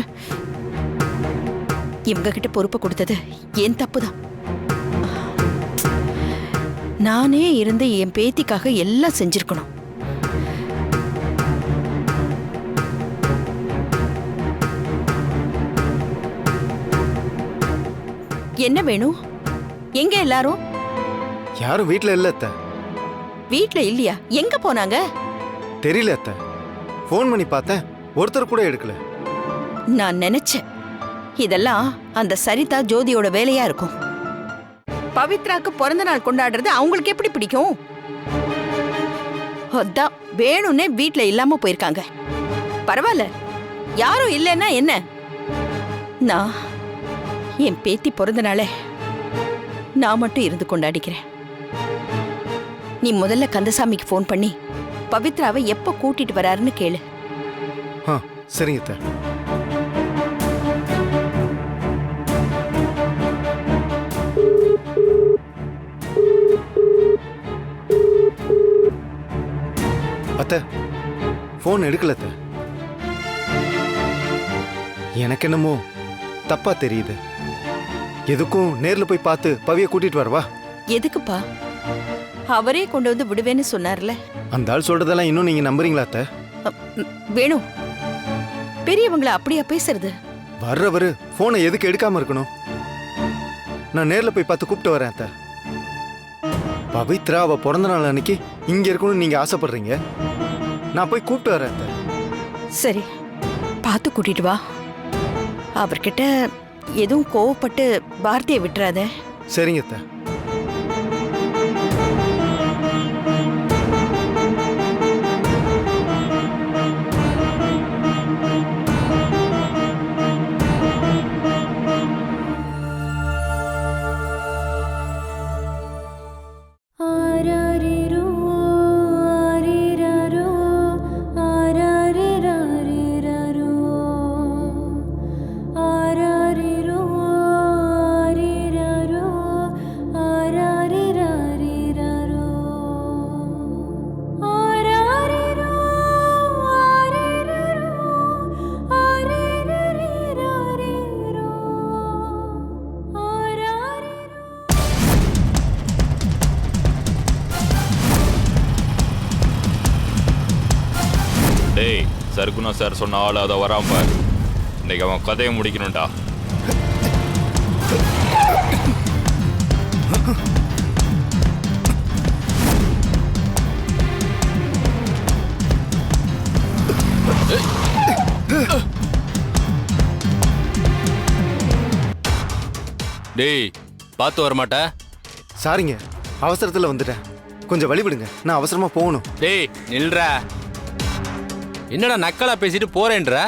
இவங்க கிட்ட பொறுப்பை கொடுத்தது என் தப்புதான். நானே இருந்து என் பேத்திக்காக எல்லாம் செஞ்சிருக்கணும். என்ன வேணும்? எங்க எல்லாரும்? யாரும் வீட்ல இல்ல அத்தை. வீட்ல இல்லையா? எங்க போனாங்க? தெரியல அத்தை. ஃபோன் பண்ணி பார்த்தேன், ஒருத்தர் கூட எடுக்கல. நான் நினைச்சேன் இதெல்லாம் அந்த சரிதா ஜோதியோட வேலையா இருக்கும். பவித்ராக்கு பிறந்த நாள் கொண்டாடுறது அவங்களுக்கு எப்படி பிடிக்கும்? அதான் வேணும்னே வீட்ல இல்லாம போயிருக்காங்க. பரவாயில்ல, யாரும் இல்லைன்னா என்ன? நான் என் பேத்தி பிறந்த நாளே நான் மட்டும் இருந்து கொண்டாடிக்கிறேன். நீ முதல்ல கந்தசாமிக்கு ஃபோன் பண்ணி பவித்ராவை எப்ப கூட்டிட்டு வராருன்னு கேளு. சரிங்க அத்தை. அத்தை, ஃபோன் எடுக்கல அத்தை. எனக்கு என்னமோ தப்பா தெரியுது. எதுக்கும் நேர்ல போய் பார்த்து பவியை கூட்டிட்டு வரவா? எதுக்குப்பா? அவரே கொண்டு வந்து விடுவேன்னு சொன்னார்ல. அந்த ஆள் சொல்றதெல்லாம் இன்னும் நீங்க நம்புறீங்களா அத்தை? வேணும், பெரியவங்கள அப்படியா பேசுறது? வர்றவரு போனை எதுக்கு எடுக்காம இருக்கணும்? நான் நேர்ல போய் பார்த்து கூப்பிட்டு வரேன் அத்தை. பவித்ரா அவ பிறந்த நாள் அன்னைக்கு இங்க இருக்கணும்னு நீங்க ஆசைப்படுறீங்க. நான் போய் கூப்பிட்டு வரேன் அத்தை. சரி, பார்த்து கூட்டிட்டு வா. அவர்கிட்ட எதுவும் கோவப்பட்டு வார்த்தையை விட்டுறாத. சரிங்க அத்தை. டேய், சர்க்குணா சார் சொன்ன ஆள் அதை வராம பாரு. இன்னைக்கு அவன் கதையை முடிக்கணும்டா. டேய், பார்த்து வரமாட்ட? சாரிங்க, அவசரத்துல வந்துட்டேன். கொஞ்சம் வழி விடுங்க, நான் அவசரமா போகணும். டேய் நில்றா. என்னடா நக்கலா பேசிட்டு போறேன்ற?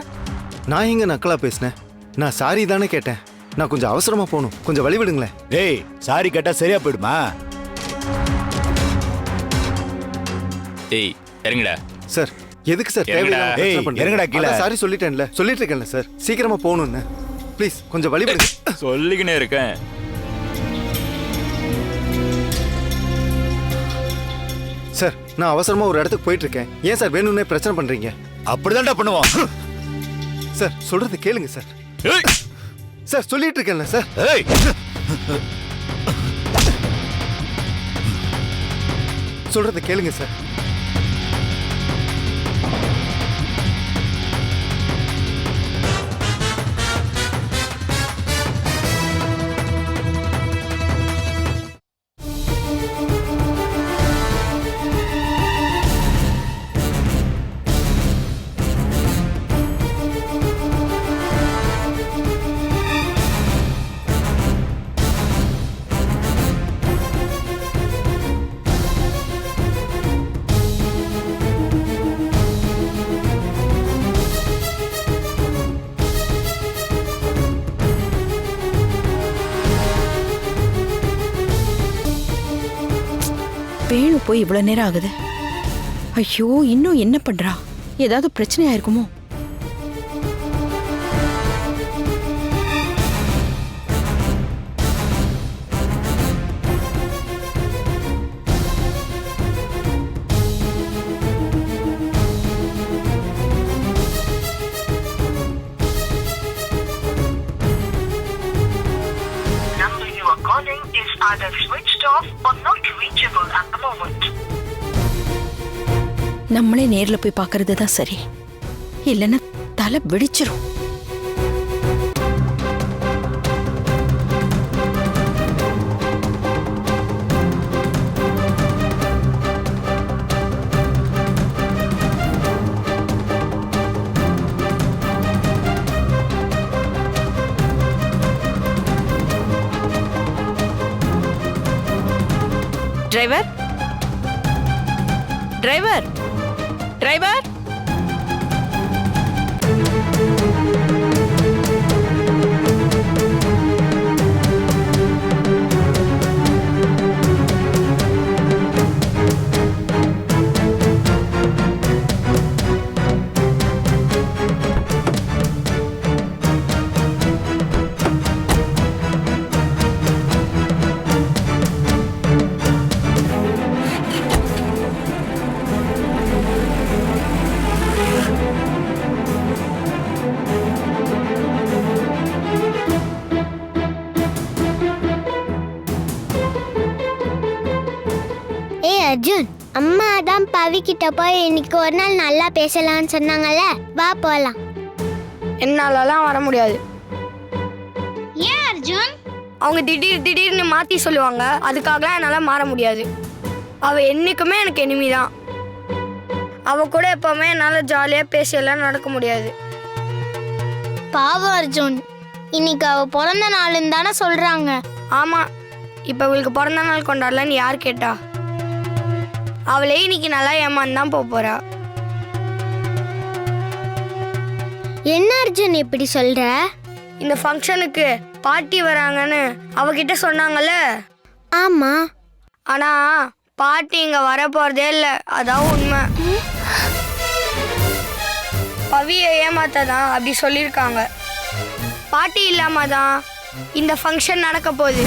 நான் எங்க நக்கலா பேசினேன்? நான் சாரி தானே கேட்டேன். நான் கொஞ்சம் அவசரமா போகணும், கொஞ்சம் வழி விடுங்களேன். டேய், சாரி கேட்டா சரியா போயிடுமா? டேய் இறங்குடா. சார், எதுக்கு சார் இறங்குடா. தேவையில்லாம பிரச்சனை ஏய், பண்றீங்க? இறங்குடா கீழே. அதான் சாரி சொல்லிட்டேன்ல, சொல்லிட்டு இருக்கேன்ல சார், சீக்கிரமா போகணும்னு. ப்ளீஸ் கொஞ்சம் வழிபடுங்க. சொல்லிக்கினே இருக்கேன். சார் நான் அவசரமா ஒரு இடத்துக்கு போயிட்டு இருக்கேன். ஏன் சார் வேணும்னே பிரச்சனை பண்றீங்க? அப்படிதான்டா பண்ணுவோம். சார் சொல்றது கேளுங்க சார். ஏய், சார் சொல்லிட்டு இருக்கேன்ல சார். ஏய். சொல்றது கேளுங்க சார். வேணு போய் இவ்வளவு நேரம் ஆகுது. ஐயோ, இன்னும் என்ன பண்றா? ஏதாவது பிரச்சனையா இருக்குமோ? Either switched off or not reachable at the moment. நம்மளே நேர்ல போய் பார்க்கிறது தான் சரி, இல்லைன்னா தலை வெடிச்சிரும். Driver, driver, driver. அர்ஜுன், அம்மா தான் பவி கிட்ட போய் இன்னைக்கு ஒரு நாள் நல்லா பேசலாம்னு சொன்னாங்கல்ல, வா போலாம். என்னாலலாம் வர முடியாது. ஏன் அர்ஜுன்? அவங்க திடீர்னு மாத்தி சொல்லுவாங்க, அதுக்காகலாம் என்னால மாற முடியாது. அவ என்னைக்குமே எனக்கு எனிமி தான். அவ கூட எப்பவுமே என்னால ஜாலியா பேசலாம் நடக்க முடியாது. பாவம் அர்ஜுன், இன்னைக்கு அவ பிறந்த நாளுன்னு தானே சொல்றாங்க. ஆமா, இப்ப இவளுக்கு பிறந்த நாள் கொண்டாடலன்னு யார் கேட்டா? அவளே இன்னைக்கு நல்லா ஏமாந்து தான் போறா. என்ன அர்ஜுன் இப்படி சொல்ற? இந்த ஃபங்க்ஷனுக்கு பாட்டி வராங்கன்னு அவகிட்ட சொன்னாங்கல்ல. ஆமா, ஆனா பாட்டி இங்க வர போறதே இல்ல, அதான் உண்மை. பவியை ஏமாத்ததான் அப்படி சொல்லியிருக்காங்க. பாட்டி இல்லாம தான் இந்த ஃபங்க்ஷன் நடக்க போகுது.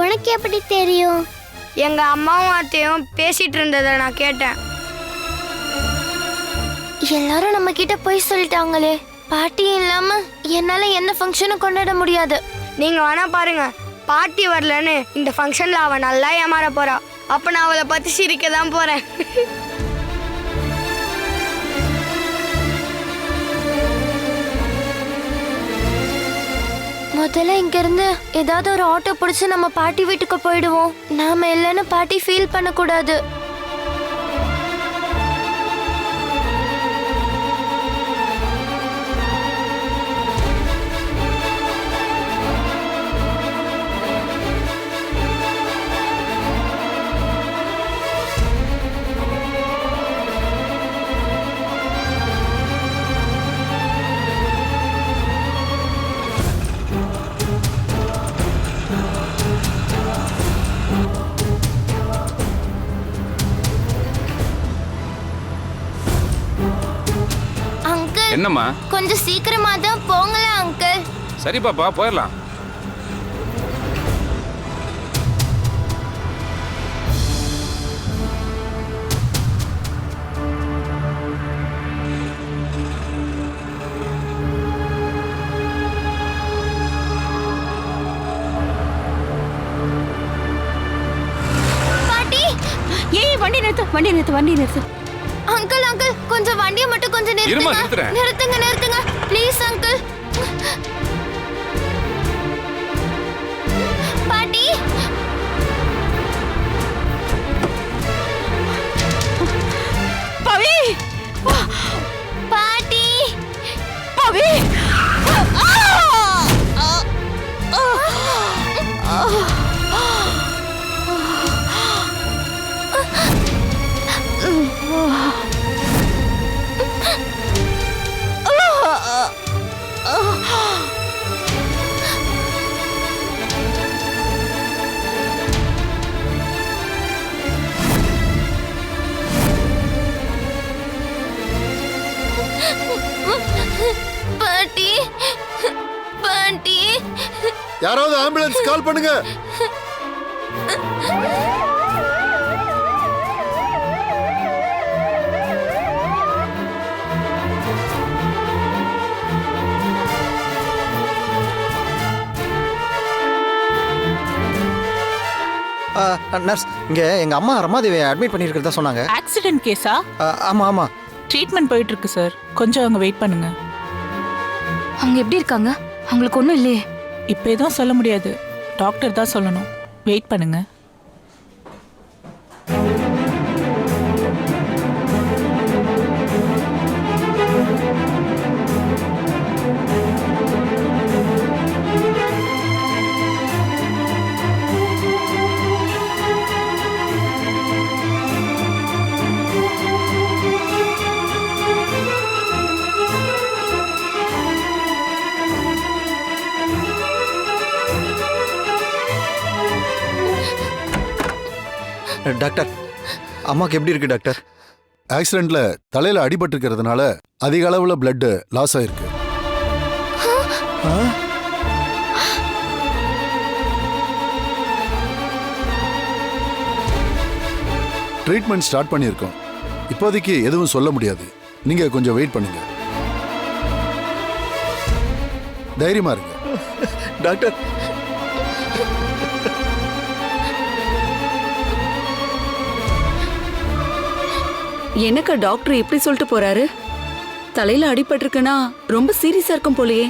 உனக்கு எப்படி தெரியும்? எங்க அம்மாவும் அத்தையும் பேசிட்டு இருந்ததை நான் கேட்டேன். எல்லாரும் நம்ம கிட்ட போய் சொல்லிட்டாங்களே, பாட்டி இல்லாம என்னால என்ன ஃபங்க்ஷனும் கொண்டாட முடியாது. நீங்க வேணா பாருங்க, பாட்டி வரலன்னு இந்த ஃபங்க்ஷன்ல அவ நல்லா ஏமாற போறா. அப்ப நான் அவளை பத்தி சிரிக்க தான் போறேன். முதல்ல இங்க இருந்து ஏதாவது ஒரு ஆட்டோ பிடிச்சு நம்ம பாட்டி வீட்டுக்கு போயிடுவோம். நாம இல்லைன்னு பாட்டி ஃபீல் பண்ண கூடாது. என்னம்மா? கொஞ்சம் சீக்கிரமா தான் போங்களேன் அங்கிள். சரி பாப்பா, போயிடலாம். பாட்டி, ஏய் வண்டி நிறுத்து, வண்டி நிறுத்து, வண்டி நிறுத்து. அங்கிள் அங்கிள் கொஞ்சம் வண்டியை மட்டும் கொஞ்சம் இருமா, நிறுத்துங்க. நிறுத்துறேன். நிறுத்துங்க நிறுத்துங்க ப்ளீஸ் அங்கிள். பாட்டி, பவி, பாட்டி, பவி. பாட்டி, பாட்டி. யாராவது ஆம்புலன்ஸ் கால் பண்ணுங்க. நர்ஸ், இங்க எங்க அம்மா ரமாதேவியை அட்மிட் பண்ணிருக்கிறதா சொன்னாங்க. ஆக்சிடென்ட் கேஸா? ஆமா ஆமா. ட்ரீட்மெண்ட் போயிட்டு இருக்கு சார். கொஞ்சம் அவங்க வெயிட் பண்ணுங்க. அவங்க எப்படி இருக்காங்க? அவங்களுக்கு ஒன்றும் இல்லையே. இப்போ எதுவும் சொல்ல முடியாது. டாக்டர் தான் சொல்லணும். வெயிட் பண்ணுங்க. டாக்டர், அம்மாக்கு எப்படி இருக்கு டாக்டர்? ஆக்சிடென்ட்ல தலையில அடிபட்டு இருக்கிறதுனால அதிக அளவுல பிளட் லாஸ் ஆயிருக்கு. ட்ரீட்மெண்ட் ஸ்டார்ட் பண்ணியிருக்கோம். இப்போதைக்கு எதுவும் சொல்ல முடியாது. நீங்க கொஞ்சம் வெயிட் பண்ணுங்க. தைரியமா இருங்க டாக்டர். என்னக்கா டாக்டர் எப்படி சொல்லிட்டு போறாரு? தலையில அடிபட்டிருக்குன்னா ரொம்ப சீரியஸா இருக்கும் போலயே.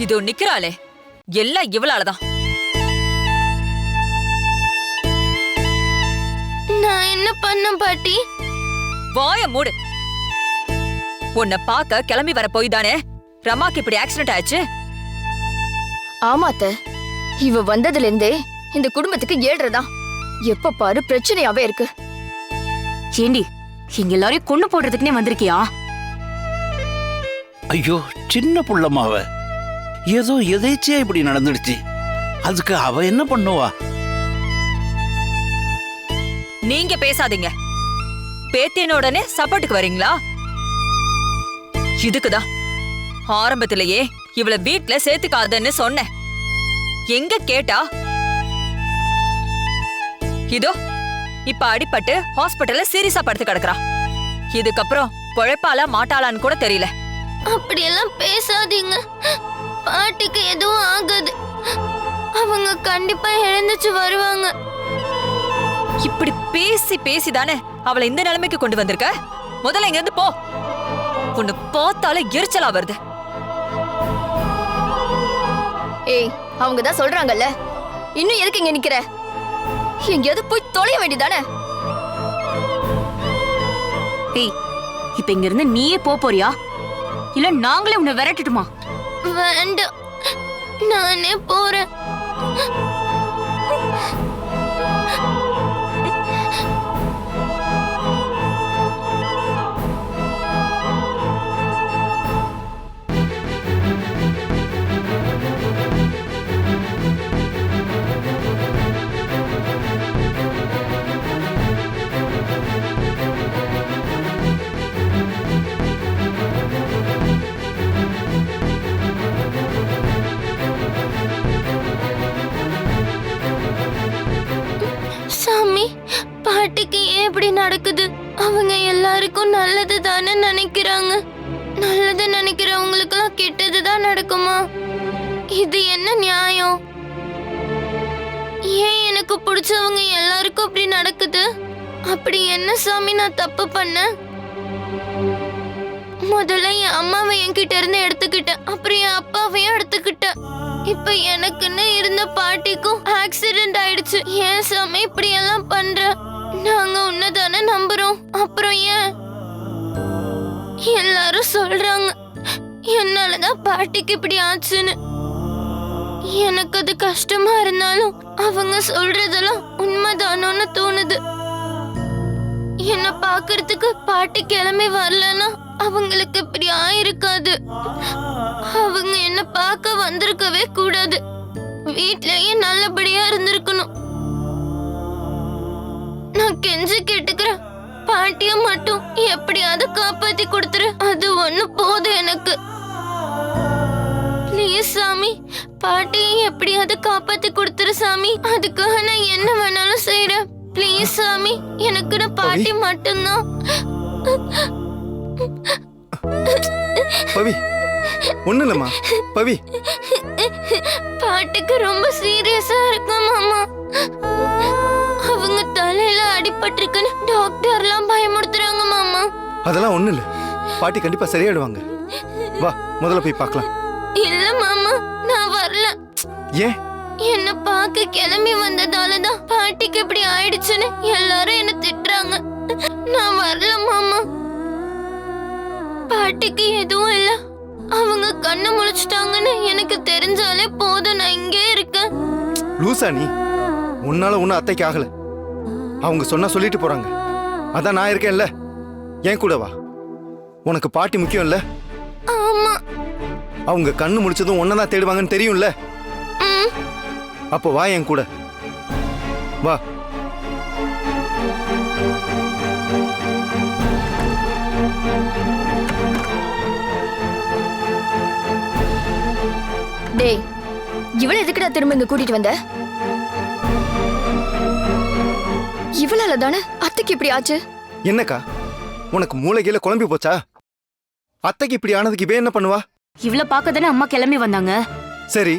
இதோ நிக்கிறாளே, எல்லாம் இவளாலதான். நான் என்ன பண்ண பாட்டி? வாய மூடு. உன்னை பார்க்க கிளம்பி வர போய் தானே ரமாக்கு இப்படி ஆக்சிடென்ட் ஆயிடுச்சு. ஆமாத்த, இவ வந்ததுல இருந்தே இந்த குடும்பத்துக்கு ஏழ்றதான். எப்ப பாரு பிரச்சனையாவே இருக்கு. ஏண்டி, இங்க எல்லாரையும் கொண்டு போடுறதுக்குனே வந்திருக்கியா? ஐயோ, சின்ன புள்ளமாவ ஏதோ எதேச்சியா இப்படி நடந்துடுச்சு. அதுக்கு அவ என்ன பண்ணுவா? நீங்க பேசாதீங்க. பேத்தின உடனே சப்போர்ட்டுக்கு வரீங்களா? இதுக்குதான் ஆரம்பத்திலேயே இவளை வீட்ல சேர்த்துக்காதன்னு சொன்னேன். எங்க கேட்டா? இதோ இப்ப அடிபட்டு ஹாஸ்பிட்டல்ல சீரியஸா படுத்து கிடக்குறா. இதுக்கப்புறம் பொழைப்பாளா மாட்டாளான்னு கூட தெரியல. அப்படியெல்லாம் பேசாதீங்க. பாட்டிக்கு எதுவும் ஆகாது. அவங்க கண்டிப்பா எழுந்துச்சு வருவாங்க. இப்படி பேசி பேசிதானே அவளை இந்த நிலைமைக்கு கொண்டு வந்திருக்க. முதல்ல இங்க இருந்து போ. உன்னை பார்த்தாலே எரிச்சலா வருது. ஏய், அவங்க தான் சொல்றாங்கல்ல, இன்னும் எதுக்கு இங்க நிக்கிற? எங்கேயாவது போய் தொலைய வேண்டியதானே? ஏய், இப்ப இங்க இருந்து நீயே போறியா இல்ல நாங்களே உன்னை விரட்டட்டுமா? வேண்டாம், நானே போறேன். நினைக்கிறாங்க? நல்லது நினைக்கிறவங்களுக்கெல்லாம் கெட்டதுதான் நடக்குமா? இது என்ன நியாயம்? ஏன் எனக்கு பிடிச்சவங்க எல்லாருக்கும் அப்படி நடக்குது? அப்படி என்ன சாமி நான் தப்பு பண்ணேன்? முதல்ல என் அம்மாவை என்கிட்ட இருந்து எடுத்துக்கிட்டேன், அப்புறம் என் அப்பாவையும் எடுத்துக்கிட்டேன். இப்ப எனக்குன்னு இருந்த பாட்டிக்கும் ஆக்சிடென்ட் ஆயிடுச்சு. ஏன் சாமி இப்படி எல்லாம் பண்ற? நாங்க உன்னதானே நம்புறோம், அப்புறம் ஏன்? எல்லாரும் சொல்றாங்க என்னாலதான் பாட்டிக்கு இப்படி ஆச்சுன்னு. எனக்கு அது கஷ்டமா இருந்தாலும் அவங்க சொல்றதெல்லாம் உண்மைதானோன்னு தோணுது. என்ன பாக்குறதுக்கு பாட்டி கிளம்பி வரலன்னா அவங்களுக்கு இப்படி ஆயிருக்காது. அவங்க என்ன பார்க்க வந்திருக்கவே கூடாது. வீட்லயே நல்லபடியா இருந்திருக்கணும். நான் கெஞ்சி கேட்டுக்கிறேன், பாட்டிய மட்டும் எப்படியாவது காப்பாத்தி கொடுத்துரு. அது ஒண்ணு போதும் எனக்கு. ப்ளீஸ் சாமி, பாட்டியை எப்படியாவது காப்பாத்தி கொடுத்துரு சாமி. அதுக்காக நான் என்ன வேணாலும் செய்யறேன். ப்ளீஸ் சாமி, எனக்கு பாட்டி மட்டும்தான். பவி, ஒண்ணு இல்லம்மா. பவி, பாட்டுக்கு ரொம்ப சீரியஸா இருக்கு மாமா. அவங்க தலையில அடிபட்டிருக்குன்னு டாக்டர்லாம் பயமுறுத்துறாங்க மாமா. அதெல்லாம் ஒண்ணு இல்ல, பாட்டி கண்டிப்பா சரியாயிடுவாங்க. வா, முதல்ல போய் பார்க்கலாம். இல்ல மாமா, நான் வரல. ஏன்? என்ன பார்க்க கிளம்பி வந்ததாலதான் பாட்டிக்கு இப்படி ஆயிடுச்சுன்னு எல்லாரும் என்ன திட்டுறாங்க. நான் வரல மாமா. பாட்டிக்கு எதுவும் இல்ல, அவங்க கண்ணு முழிச்சிட்டாங்கன்னு எனக்கு தெரிஞ்சாலே போதும். நான் இங்கே இருக்கேன். லூசா நீ? உன்னால ஒன்னும் அத்தைக்கு ஆகல. அவங்க சொன்னா சொல்லிட்டு போறாங்க. அதான் நான் இருக்கேன்ல, ஏன் கூட வா. உனக்கு பாட்டி முக்கியம் இல்ல? ஆமா. அவங்க கண்ணு முழிச்சதும் ஒன்னதான் தேடுவாங்கன்னு தெரியும்ல. அப்போ வா என் கூட வா. டேய், இவளை எதுக்குடா திரும்ப இங்க கூட்டிட்டு வந்த? இவளால தானே அத்தைக்கு இப்படி ஆச்சு. என்னக்கா, உனக்கு மூளைகையில குழம்பி போச்சா? அத்தைக்கு இப்படி ஆனதுக்கு இவ என்ன பண்ணுவா? இவளை பார்க்க தானே அம்மா கிளம்பி வந்தாங்க. சரி,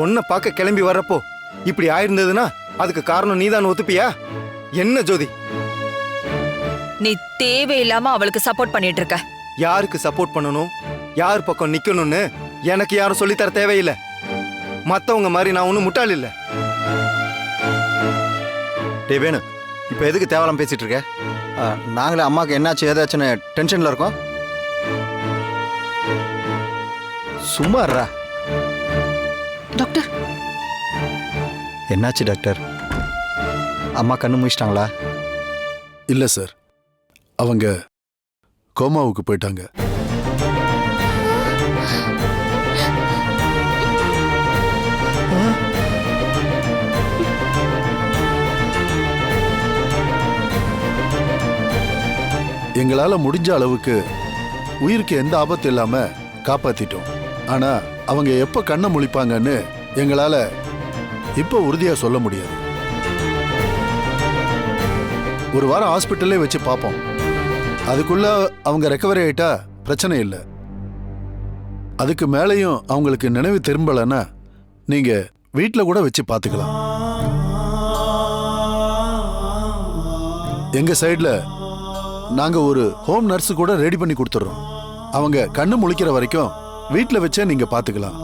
உன்னை பார்க்க கிளம்பி வர்றப்போ இப்படி ஆயிருந்ததுன்னா அதுக்கு காரணம் நீதான் ஒத்துப்பியா? என்ன ஜோதி, நீ தேவையில்லாம அவளுக்கு சப்போர்ட் பண்ணிட்டு இருக்க. யாருக்கு சப்போர்ட் பண்ணணும், யார் பக்கம் நிக்கணும்னு எனக்கு யாரும் சொல்லித்தர தேவையில்லை. மத்தவங்க மாதிரி நான் ஒன்னும் முட்டாள் இல்ல. டே வேணு, இப்போ எதுக்கு தேவலாம் பேசிட்டு இருக்க? நாங்களே அம்மாவுக்கு என்னாச்சு ஏதாச்சுன்னு டென்ஷன்ல இருக்கோம். சும்மா இருடா. டாக்டர், என்னாச்சு டாக்டர்? அம்மா கண்ணு முடிச்சிட்டாங்களா? இல்ல சார், அவங்க கோமாவுக்கு போயிட்டாங்க. எங்களால முடிஞ்ச அளவுக்கு உயிருக்கு எந்த ஆபத்து இல்லாம காப்பாத்திட்டோம். ஆனா அவங்க எப்ப கண்ணை முழிப்பாங்கன்னு எங்களால இப்ப உறுதியா சொல்ல முடியாது. ஒரு வாரம் ஹாஸ்பிட்டல்லே வச்சு பார்ப்போம். அதுக்குள்ள அவங்க ரெக்கவரி ஆயிட்டா பிரச்சனை இல்லை. அதுக்கு மேலேயும் அவங்களுக்கு நினைவு திரும்பலன்னா நீங்க வீட்டில் கூட வச்சு பார்த்துக்கலாம். எங்க சைடில் நாங்க ஒரு ஹோம் நர்ஸ் கூட ரெடி பண்ணி கொடுத்துட்றோம். அவங்க கண்ணு முழிக்கிற வரைக்கும் வீட்டில் வச்சே நீங்க பார்த்துக்கலாம்.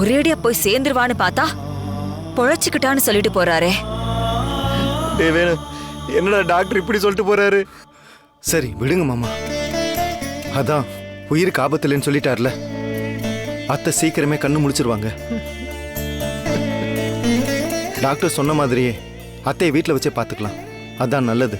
ஒரேடியா போய் சேர்ந்துருவான்னு பார்த்தா பொழைச்சுக்கிட்டான்னு சொல்லிட்டு போறாரே. என்னடா டாக்டர் இப்படி சொல்லிட்டு போறாரு? சரி விடுங்க மாமா, அதான் உயிருக்கு ஆபத்து இல்லைன்னு சொல்லிட்டார்ல, அத்தை சீக்கிரமே கண்ணு முடிச்சிருவாங்க. டாக்டர் சொன்ன மாதிரியே அத்தையை வீட்டில் வச்சே பார்த்துக்கலாம். அதான் நல்லது.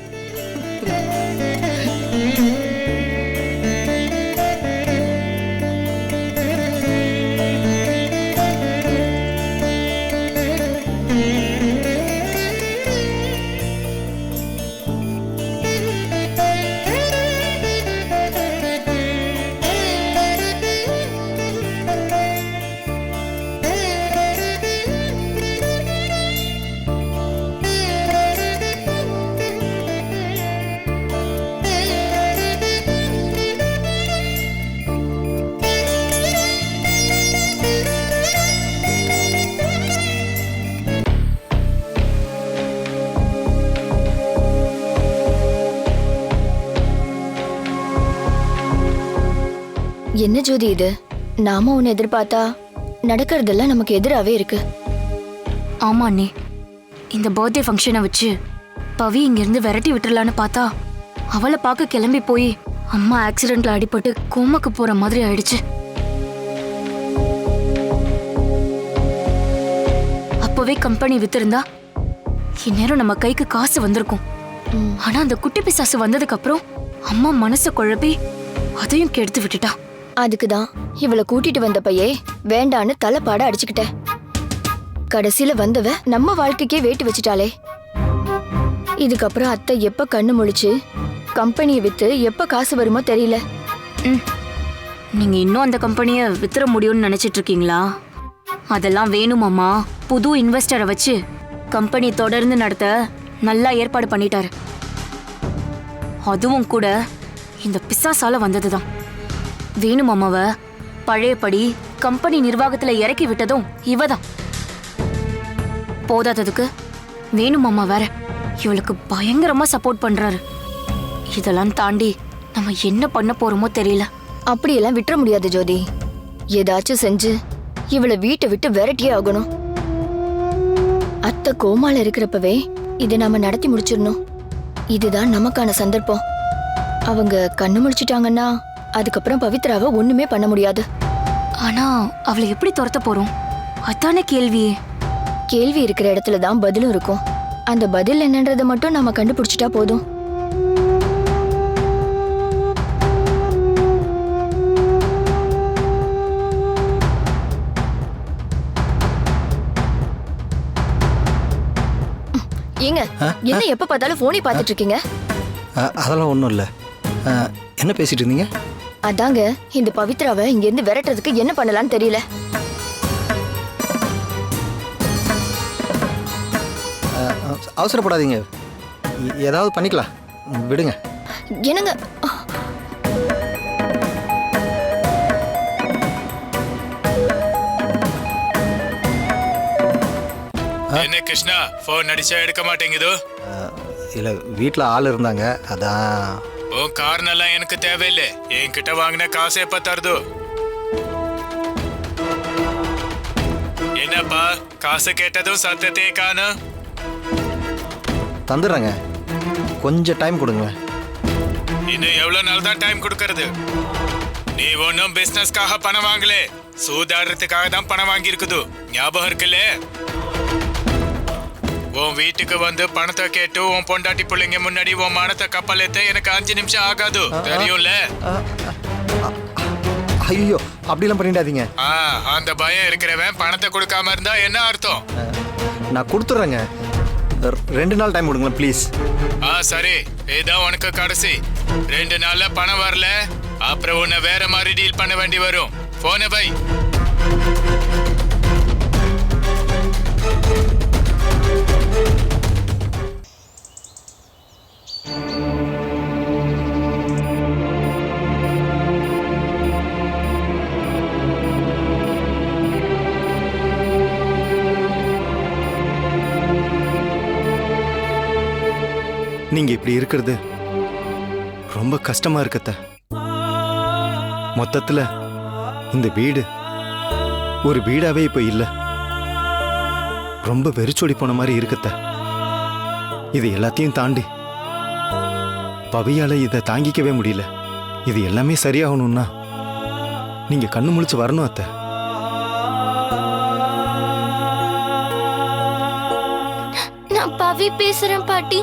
என்ன ஜோதி இது? நாம உன்னை எதிர்பார்த்தா நடக்கிறதெல்லாம் நமக்கு எதிராவே இருக்கு. ஆமா அண்ணே, இந்த பர்த்டே ஃபங்க்ஷனை வச்சு பவி இங்கிருந்து விரட்டி விட்டுறலான்னு பார்த்தா அவளை பார்க்க கிளம்பி போய் அம்மா ஆக்சிடென்ட்ல அடிபட்டு கோமாக்கு போற மாதிரி ஆயிடுச்சு. அப்பவே கம்பெனி வித்திருந்தா இந்நேரம் நம்ம கைக்கு காசு வந்திருக்கும். ஆனா அந்த குட்டி பிசாசு வந்ததுக்கு அப்புறம் அம்மா மனசை குழப்பி அதையும் கெடுத்து விட்டுட்டா. அதுக்குதான் இவளை கூட்டிட்டு வந்த பையே வேண்டான்னு தலைப்பாட அடிச்சுக்கிட்டேன். கடைசியில வந்தவ நம்ம வாழ்க்கைக்கே வேட்டு வச்சுட்டாளே. இதுக்கப்புறம் அத்தை எப்ப கண்ணு முழிச்சு கம்பெனியை வித்து எப்ப காசு வருமோ தெரியல. நீங்க இன்னும் அந்த கம்பெனியை வித்துற முடியும்னு நினைச்சிட்டு இருக்கீங்களா? அதெல்லாம் வேணுமாமா. புது இன்வெஸ்டரை வச்சு கம்பெனி தொடர்ந்து நடத்த நல்லா ஏற்பாடு பண்ணிட்டாரு. அதுவும் கூட இந்த பிசாசால வந்ததுதான். வேணுமாமாவ பழையபடி கம்பெனி நிர்வாகத்துல இறக்கி விட்டதும் இவதான். போதாததுக்கு வேணுமாமா வேற இவளுக்கு பயங்கரமா சப்போர்ட் பண்றாரு. இதெல்லாம் தாண்டி நம்ம என்ன பண்ண போறோமோ தெரியல. அப்படியெல்லாம் விட்டுற முடியாது ஜோதி. ஏதாச்சும் செஞ்சு இவளை வீட்டை விட்டு விரட்டியே ஆகணும். அத்தை கோமால இருக்கிறப்பவே இதை நாம நடத்தி முடிச்சிடணும். இதுதான் நமக்கான சந்தர்ப்பம். அவங்க கண்ணு முழிச்சிட்டாங்கன்னா அதுக்கப்புறம் பவித்ராவை ஒண்ணுமே பண்ண முடியாது. ஆனா அவளை எப்படி துரத்த போறோம்? அதான கேள்வியே. கேள்வி இருக்கிற இடத்துல தான் பதிலும் இருக்கும். அந்த பதில் என்னன்றதை மட்டும் நாம கண்டுபிடிச்சிட்டா போதும். ஏங்க, என்ன எப்ப பார்த்தாலும் போனை பார்த்துட்டு இருக்கீங்க? அதெல்லாம் ஒன்றும் இல்லை. என்ன பேசிட்டு இருந்தீங்க? அதாங்க இந்த பவித்ராவை இங்க இருந்து விரட்டுறதுக்கு என்ன பண்ணலாம்னு தெரியல. அவசரப்படாதீங்க, ஏதாவது பண்ணிக்கலாம், விடுங்க. என்னங்க என்ன கிருஷ்ணா, போன் அடிச்சா எடுக்க மாட்டேங்குதோ? இல்லை, வீட்டில் ஆள் இருந்தாங்க, அதான். உன் காரணம் எனக்கு தேவையில்லை. என்கிட்ட வாங்கின காசு எப்ப தருதோ? என்னப்பா காசு கேட்டதும் சத்தத்தையே காணும். தந்துடுறேங்க, கொஞ்சம் டைம் கொடுங்க. இன்னும் எவ்வளவு நாள் தான் டைம் கொடுக்கறது? நீ ஒன்னும் பிசினஸ்க்காக பணம் வாங்கலே, சூதாடுறதுக்காக தான் பணம் வாங்கி இருக்குது. ஞாபகம் இருக்குல்ல? உன் வீட்டுக்கு வந்து பணத்தை கேட்டு உன் பொண்டாட்டி பிள்ளைங்க முன்னாடி உன் மானத்தை கப்பல் ஏத்த எனக்கு 5 நிமிஷம் ஆகாது, தெரியும்ல? ஐயோ, அப்படிலாம் பண்ணிடாதீங்க. அந்த பயம் இருக்கிறவன் பணத்தை கொடுக்காம இருந்தா என்ன அர்த்தம்? நான் கொடுத்துட்றேங்க, 2 நாள் டைம் கொடுங்களேன் ப்ளீஸ். சரி, இதான் உனக்கு கடைசி. 2 நாள்ல பணம் வரல, அப்புறம் உன்னை வேற மாதிரி டீல் பண்ண வேண்டி வரும். போன பை. நீங்க இப்படி இருக்கிறது ரொம்ப கஷ்டமா இருக்கத்த. மொத்தத்துல இந்த வீடு ஒரு வீடாவே இப்ப இல்ல, ரொம்ப வெறிச்சோடி போன மாதிரி இருக்கத்த. இது எல்லாத்தையும் தாண்டி பவியால இதை தாங்கிக்கவே முடியல. இது எல்லாமே சரியாகணும்னா நீங்க கண்ணு முழிச்சு வரணும் அத்தை. நான் பவி பேசுறேன் பாட்டி,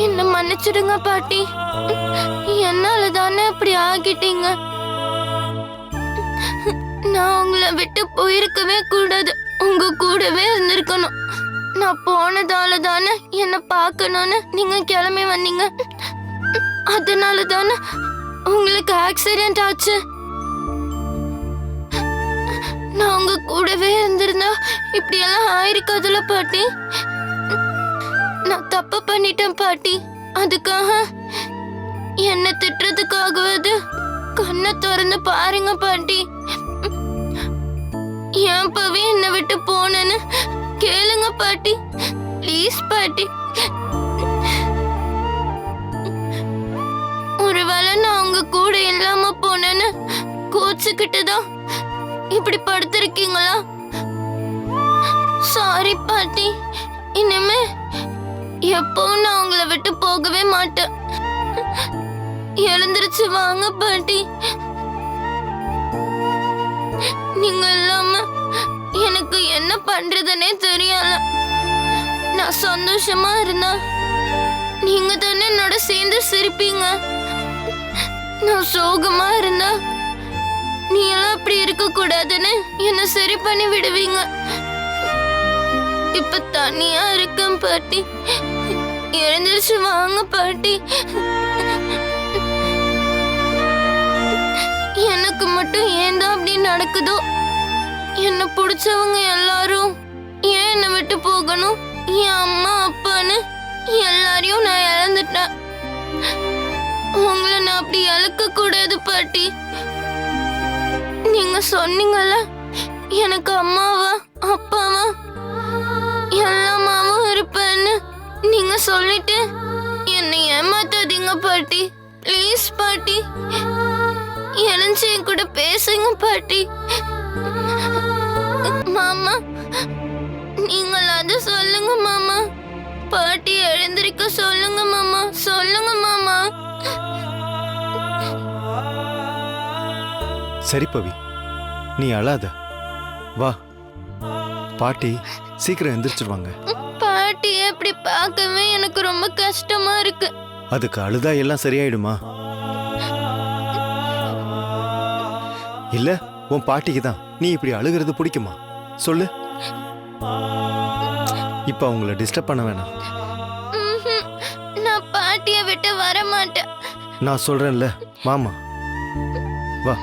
என்ன மன்னிச்சிடுங்க பாட்டி. என்னால தானே இப்படி ஆகிட்டீங்க. நான் உங்களை விட்டு போயிருக்கவே கூடாது, உங்க கூடவே இருந்திருக்கணும். நான் போனதால தானே என்ன பார்க்கணும்னு நீங்க கிளம்பி வந்தீங்க. அதனால தானே உங்களுக்கு ஆக்சிடென்ட் ஆச்சு. நான் உங்க கூடவே இருந்திருந்தா இப்படி எல்லாம் ஆயிருக்காதுல பாட்டி. நான் தப்பு பண்ணிட்டேன் பாட்டி. அதுக்காக என்ன திட்டுறதுக்காகவது கண்ணை திறந்து பாருங்க பாட்டி. ஏன் பவி என்னை விட்டு போனேன்னு கேளுங்க பாட்டி, ப்ளீஸ் பாட்டி. ஒருவேளை நான் உங்க கூட இல்லாம போனேன்னு கோச்சுக்கிட்டு தான் இப்படி படுத்திருக்கீங்களா? சாரி பாட்டி. இனிமே எப்பவும் நான் உங்களை விட்டு போகவே மாட்டேன். எழுந்திருச்சு வாங்க பாட்டி. நீங்க இல்லாம எனக்கு என்ன பண்றதுன்னே தெரியல. நான் சந்தோஷமா இருந்தா நீங்க தானே என்னோட சேர்ந்து சிரிப்பீங்க. நான் சோகமா இருந்தா நீ எல்லாம் அப்படி இருக்க கூடாதுன்னு என்ன சரி பண்ணி விடுவீங்க. இப்ப தனியா இருக்கேன் பாட்டி. எழுந்திருச்சு வாங்க பாட்டி. எனக்கு மட்டும் ஏன் தான் அப்படி நடக்குதோ? என்ன பிடிச்சவங்க எல்லாரும் ஏன் என்னை விட்டு போகணும்? என் அம்மா அப்பான்னு எல்லாரையும் நான் இழந்துட்டேன். உங்களை நான் அப்படி இழக்க கூடாது பாட்டி. நீங்க சொன்னீங்கல்ல எனக்கு அம்மாவா அப்பாவா எல்லாமாவும் இருப்பேன்னு. நீங்க சொல்லிட்டு என்னை ஏமாத்தாதீங்க பாட்டி. ப்ளீஸ் பாட்டி, எழுந்து என் கூட பேசுங்க பாட்டி. மாமா, நீங்களாவது சொல்லுங்க மாமா. பாட்டி எழுந்திருக்க சொல்லுங்க மாமா. சொல்லுங்க மாமா. சரி பவி, நீ அழாத. வா, பாட்டி சீக்கிரம் எந்திரிச்சிருவாங்க. பாட்டி எப்படி பார்க்கவே எனக்கு ரொம்ப கஷ்டமா இருக்கு. அதுக்கு அழுதா எல்லாம் சரியாயிடுமா? இல்ல உன் பாட்டிக்கு தான் நீ இப்படி அழுகிறது பிடிக்குமா? சொல்லு. இப்ப அவங்கள டிஸ்டர்ப் பண்ண வேணாம். நான் பாட்டியை விட்டு வர மாட்டேன். நான் சொல்றேன்ல, மாமா வா.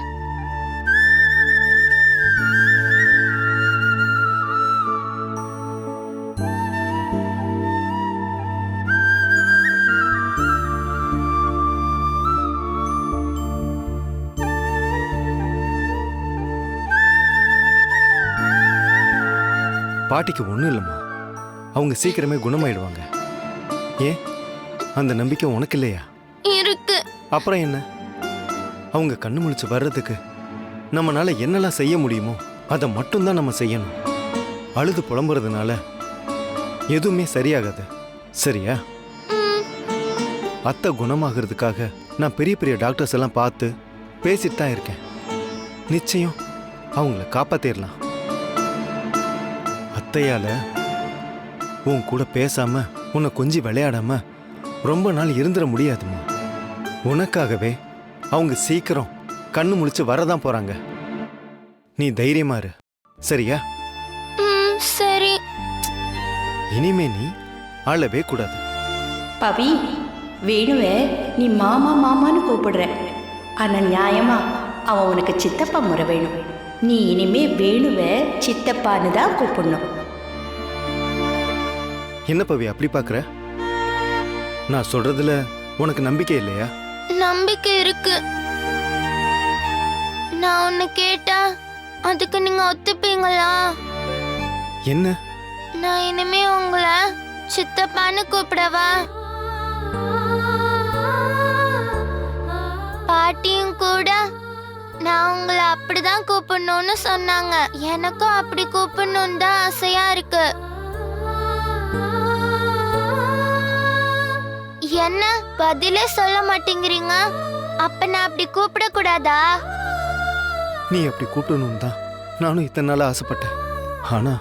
பாட்டிக்கு ஒன்றும் இல்லைம்மா, அவங்க சீக்கிரமே குணமாயிடுவாங்க. ஏன் அந்த நம்பிக்கை உனக்கு இல்லையா? இருக்கு. அப்புறம் என்ன? அவங்க கண்ணு முழிச்சு வர்றதுக்கு நம்மளால என்னெல்லாம் செய்ய முடியுமோ அதை மட்டும்தான் நம்ம செய்யணும். அழுது புலம்புறதுனால எதுவுமே சரியாகாது, சரியா? அத்தை குணமாகிறதுக்காக நான் பெரிய பெரிய டாக்டர்ஸ் எல்லாம் பார்த்து பேசிட்டு தான் இருக்கேன். நிச்சயம் அவங்கள காப்பாத்திடலாம். அத்தையால உன் கூட பேசாம உன்னை கொஞ்சி விளையாடாம ரொம்ப நாள் இருந்துட முடியாதுமா. உனக்காகவே அவங்க சீக்கிரம் கண்ணு முழிச்சு வரதான் போறாங்க. நீ தைரியமா இரு, சரியா? சரி. இனிமே நீ அழவே கூடாது. பவி, வேணுவே நீ மாமா மாமான்னு கூப்பிடுற. ஆனா நியாயமா அவன் உனக்கு சித்தப்பா முறை வேணும். நீ இனிமே வேணுவே சித்தப்பான்னு தான் கூப்பிடணும். என்ன பவி அப்படி பாக்குற? நான் சொல்றதுல உனக்கு நம்பிக்கை இல்லையா? நம்பிக்கை இருக்கு. நான் ஒன்னு கேட்டா அதுக்கு நீங்க ஒத்துப்பீங்களா? என்ன? நான் இனிமே உங்களை சித்தப்பான்னு கூப்பிடவா? பாட்டியும் கூட நான் உங்களை அப்படிதான் கூப்பிடணும்னு சொன்னாங்க. எனக்கும் அப்படி கூப்பிடணும் தான் ஆசையா இருக்கு. என்ன பதிலே சொல்ல மாட்டேங்கிறீங்க? அப்ப நான் அப்படி கூப்பிட கூடாதா? நீ அப்படி கூப்பிடணும் தான் நானும் இத்தனை நாளா ஆசைப்பட்டேன். ஆனா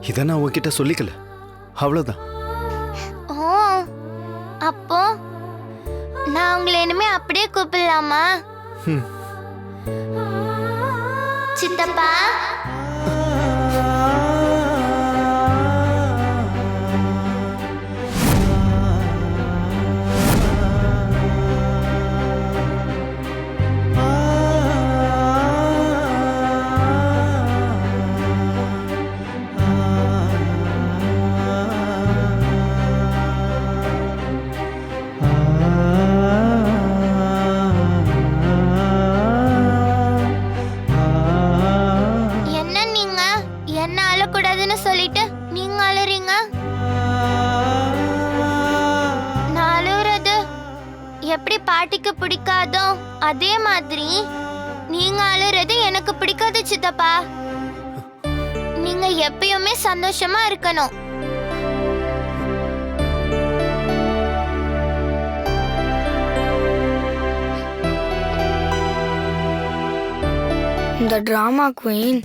இதை நான் உன்கிட்ட சொல்லிக்கல, அவ்வளவுதான். ஓ, அப்போ நான் உங்களை இனிமே அப்படியே கூப்பிடலாமா? சித்தப்பா. சொல்லிட்டு நீங்க அலறீங்க. நான் அழுறது எப்படி பாட்டிக்கு பிடிக்காதோ அதே மாதிரி நீங்க அழுறது எனக்கு பிடிக்காது சித்தப்பா. நீங்க எப்பயுமே சந்தோஷமா இருக்கணும். இந்த டிராமா குயின்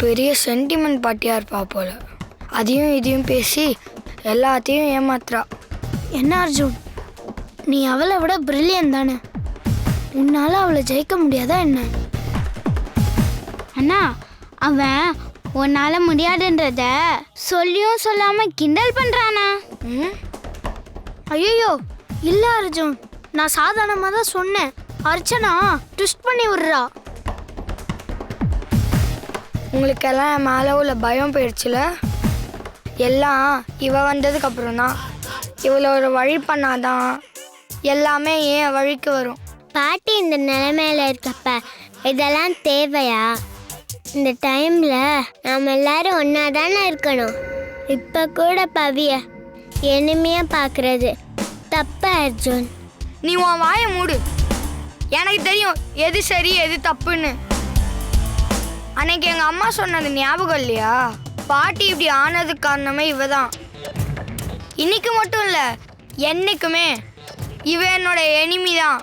பெரிய சென்டிமெண்ட் பார்ட்டியா இருப்பா போல. அதையும் இதையும் பேசி எல்லாத்தையும் ஏமாத்துறா. என்ன அர்ஜுன், நீ அவளை விட பிரில்லியன் தானே, உன்னால அவளை ஜெயிக்க முடியாதா என்ன? அண்ணா, அவன் உன்னால முடியாதுன்றத சொல்லியும் சொல்லாம கிண்டல் பண்றானா? ஐயோ இல்ல அர்ஜுன், நான் சாதாரணமா தான் சொன்னேன். அர்ச்சனா ட்விஸ்ட் பண்ணி விடுறா. உங்களுக்கெல்லாம் என் மேலே உள்ள பயம் போயிடுச்சுல, எல்லாம் இவ வந்ததுக்கு அப்புறம் தான். இவளை ஒரு வழி பண்ணாதான் எல்லாமே ஏன் வழிக்கு வரும். பாட்டி இந்த நிலைமையில இருக்கப்ப இதெல்லாம் தேவையா? இந்த டைம்ல நாம எல்லாரும் ஒன்னா தானே இருக்கணும். இப்ப கூட பவிய எனிமையா பாக்குறது தப்பு அர்ஜுன். நீ உன் வாயை மூடு. எனக்கு தெரியும் எது சரி எது தப்புன்னு. அன்னைக்கு எங்க அம்மா சொன்னது ஞாபகம் இல்லையா? பாட்டி இப்படி ஆனதுக்கு காரணமே இவ தான். இன்னைக்கு மட்டும் இல்ல, என்னைக்குமே இவ என்னோட எனிமி தான்.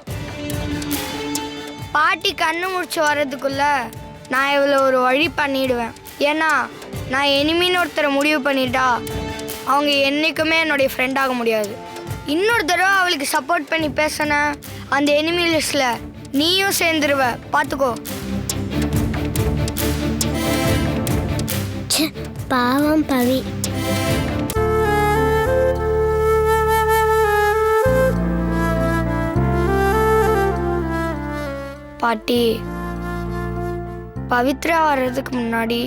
பாட்டி கண்ணு முடிச்சு வர்றதுக்குள்ள நான் இவளை ஒரு வழி பண்ணிடுவேன். ஏன்னா நான் எனிமின்னு ஒருத்தரை முடிவு பண்ணிட்டா அவங்க என்னைக்குமே என்னுடைய ஃப்ரெண்ட் ஆக முடியாது. இன்னொரு தடவை அவளுக்கு சப்போர்ட் பண்ணி பேசின அந்த எனிமி லிஸ்ட்ல நீயும் சேர்ந்துருவ, பார்த்துக்கோ. பாவம் பவி. பாட்டி, பவித்ரா வர்றதுக்கு முன்னாடி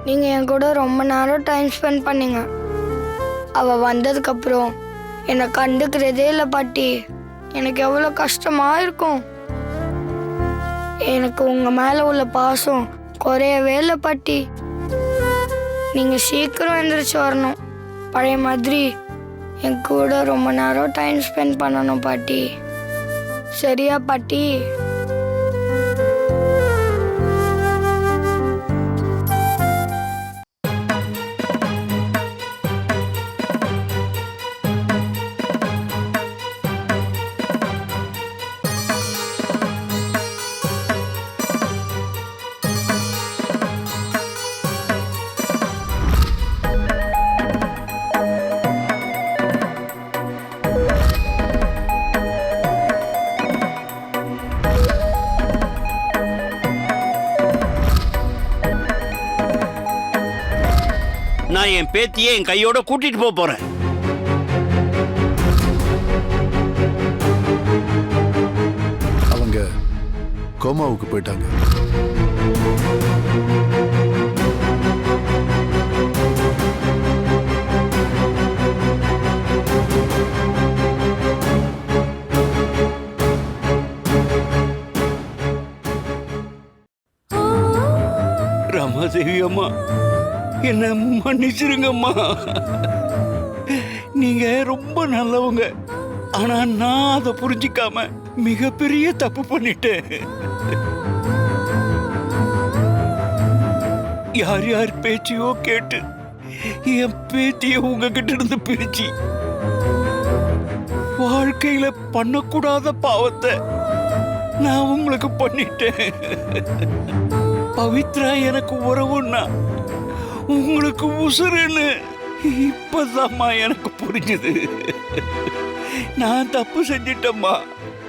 நீங்க என் கூட ரொம்ப நேரம் டைம் ஸ்பெண்ட் பண்ணீங்க. அவ வந்ததுக்கு அப்புறம் என்னை கண்டுக்கிறதே இல்லை பாட்டி. எனக்கு எவ்வளோ கஷ்டமா இருக்கும். எனக்கு உங்க மேல உள்ள பாசம் குறையவே இல்லை பாட்டி. நீங்க சீக்கிரம் எந்திரிச்சு வரணும். பழைய மாதிரி என் கூட ரொம்ப நேரம் டைம் ஸ்பெண்ட் பண்ணணும் பாட்டி. சரியா பாட்டி? நான் என் பேத்தியை என் கையோட கூட்டிட்டு போக போறேன். அவங்க கோமாவுக்கு போயிட்டாங்க. ரமாதேவி அம்மா, என்ன மன்னிச்சிருங்கம்மா. நீங்க ரொம்ப நல்லவங்க. ஆனா நான் அதை புரிஞ்சிக்காம மிகப்பெரிய தப்பு பண்ணிட்டேன். யார் யார் பேச்சையோ கேட்டு என் பேத்திய உங்ககிட்ட இருந்து பிரிச்சு வாழ்க்கையில பண்ணக்கூடாத பாவத்தை நான் உங்களுக்கு பண்ணிட்டேன். பவித்ரா எனக்கு உறவுன்னா உங்களுக்கு உசுருன்னு இப்பதாம்மா எனக்கு புரிஞ்சுது. நான் தப்பு செஞ்சிட்டேம்மா,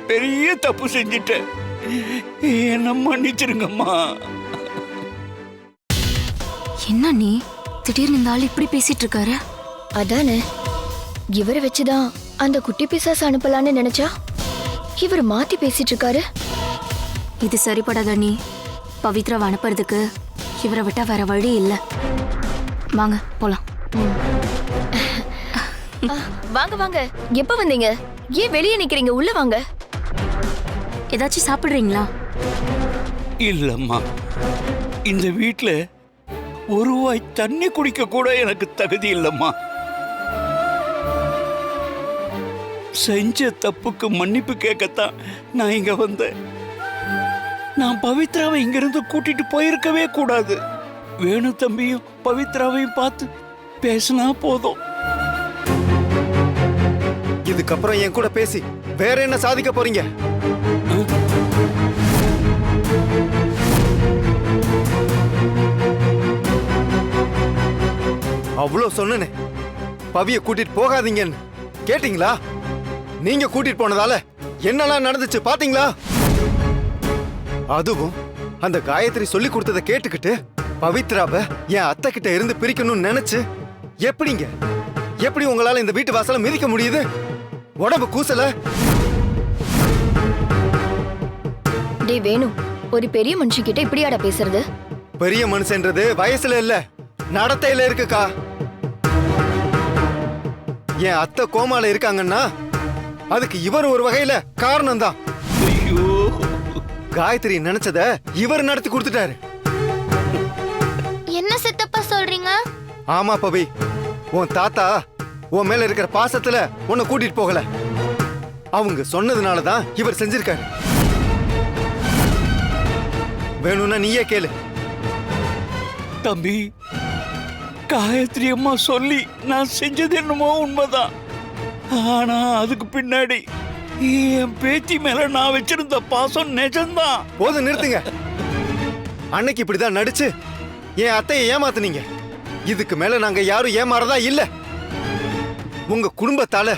பெரிய தப்பு செஞ்சிட்டேன். என்ன மன்னிச்சிருங்கம்மா. என்ன நீ திடீர்னு இந்த ஆள் இப்படி பேசிட்டு இருக்காரு? அதானே, இவரை வச்சுதான் அந்த குட்டி பிசாசு அனுப்பலான்னு நினைச்சா இவர் மாத்தி பேசிட்டு இருக்காரு. இது சரிப்படாத. நீ பவித்ராவை அனுப்புறதுக்கு இவரை விட்டா வேற வழி இல்லை. வாங்க போலாம். வாங்க வாங்க. எப்ப வந்தீங்க? ஏன் வெளியே நிக்கிறீங்க? உள்ள வாங்க. ஏதாச்சும் சாப்பிடுறீங்களா? இல்லம்மா, இந்த வீட்டுல ஒரு வாய் தண்ணி குடிக்க கூட எனக்கு தகுதி இல்லம்மா. செஞ்ச தப்புக்கு மன்னிப்பு கேட்கத்தான் நான் இங்க வந்தேன். நான் பவித்ராவை இங்கிருந்து கூட்டிட்டு போயிருக்கவே கூடாது. வேணு தம்பியும் பவித்ராவையும் பார்த்து பேசினா போதும். இதுக்கப்புறம் என் கூட பேசி வேற என்ன சாதிக்க போறீங்க? அவ்வளோ சொன்னனே பவிய கூட்டிட்டு போகாதீங்கன்னு, கேட்டீங்களா? நீங்க கூட்டிட்டு போனதால என்னெல்லாம் நடந்துச்சு பாத்தீங்களா? அதுவும் அந்த காயத்ரி சொல்லி கொடுத்ததை கேட்டுக்கிட்டு பவித்ராவை என் அத்தை கிட்ட இருந்து பிரிக்கணும்னு நினைச்சு எப்படி உங்களால இந்த வீட்டு வாசல மிதிக்க முடியுது? உடம்பு கூசல. டேய் வேணு, ஒரு பெரிய மனுஷன் கிட்ட இப்படியாடா பேசுறது? பெரிய மனுஷன்றது வயசுல இல்ல, நடத்தையில இருக்குக்கா. என் அத்தை கோமால இருக்காங்கன்னா அதுக்கு இவர் ஒரு வகையில காரணம் தான். காயத்ரி நினைச்சத இவர் நடத்தி கொடுத்துட்டாரு. என்ன சித்தப்பா சொல்றீங்க? ஆமா பவி, உன் தாத்தா உன் மேல இருக்கிற பாசத்துல உன்னை கூட்டிட்டு போகல. அவங்க சொன்னதுனாலதான் இவர் செஞ்சிருக்காரு. வேணும்னா நீயே கேளு. தம்பி, காயத்ரி அம்மா சொல்லி நான் செஞ்சது என்னமோ உண்மைதான். ஆனா அதுக்கு பின்னாடி என் பேத்தி மேல நான் வச்சிருந்த பாசம் நிஜம்தான். போதும், நிறுத்துங்க. அன்னைக்கு இப்படிதான் நடிச்சு என் அத்தையை ஏமாத்துனீங்க. இதுக்கு மேல நாங்க யாரும் ஏமாறதா இல்ல. உங்க குடும்பத்தால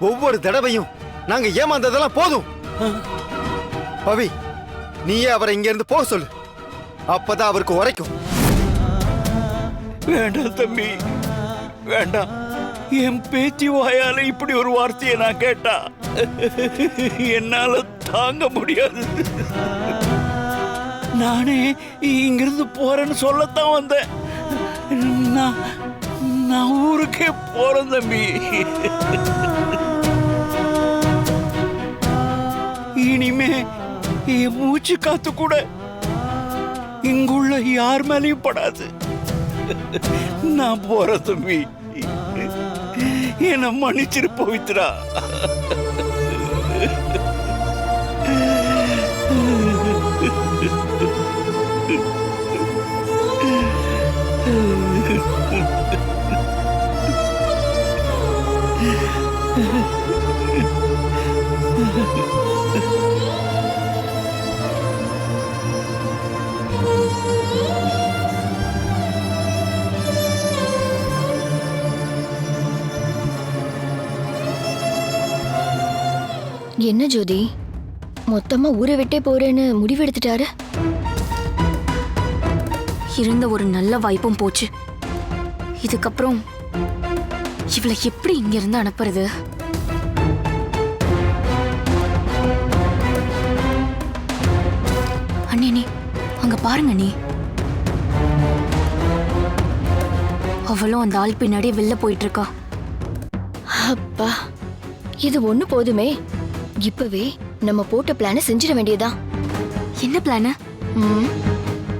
ஒவ்வொரு தடவையும் நாங்க ஏமாந்ததெல்லாம் போதும். பவி, நீயே அவரை இங்க இருந்து போக சொல்லு, அப்பதான் அவருக்கு உரைக்கும். வேண்டாம் தம்பி, வேண்டாம். என் பேத்தி வாயால இப்படி ஒரு வார்த்தையை நான் கேட்டா என்னால தாங்க முடியாது. நானே இங்கிருந்து போறேன்னு சொல்லத்தான் வந்தேன். நான் ஊருக்கே போறேன் தம்பி. இனிமே என் மூச்சு காத்து கூட இங்குள்ள யார் மேலேயும் படாது. நான் போறேன் தம்பி. என்ன மன்னிச்சிரு பவித்ரா. என்ன ஜோதி, மொத்தமா ஊரை விட்டே போறேன்னு முடிவெடுத்துட்டாரு? இருந்த ஒரு நல்ல வாய்ப்பும் போச்சு. இதுக்கப்புறம் இவளை எப்படி இங்க இருந்து அனுப்புறது? அண்ணே, நீ அங்க பாருங்க. நீ அவளும் அந்த ஆள் பின்னாடி வெளில போயிட்டு இருக்கா. அப்பா, இது ஒண்ணு போதுமே. இப்பவே நம்ம போட்ட பிளான செஞ்சிட வேண்டியதா. என்ன பிளான?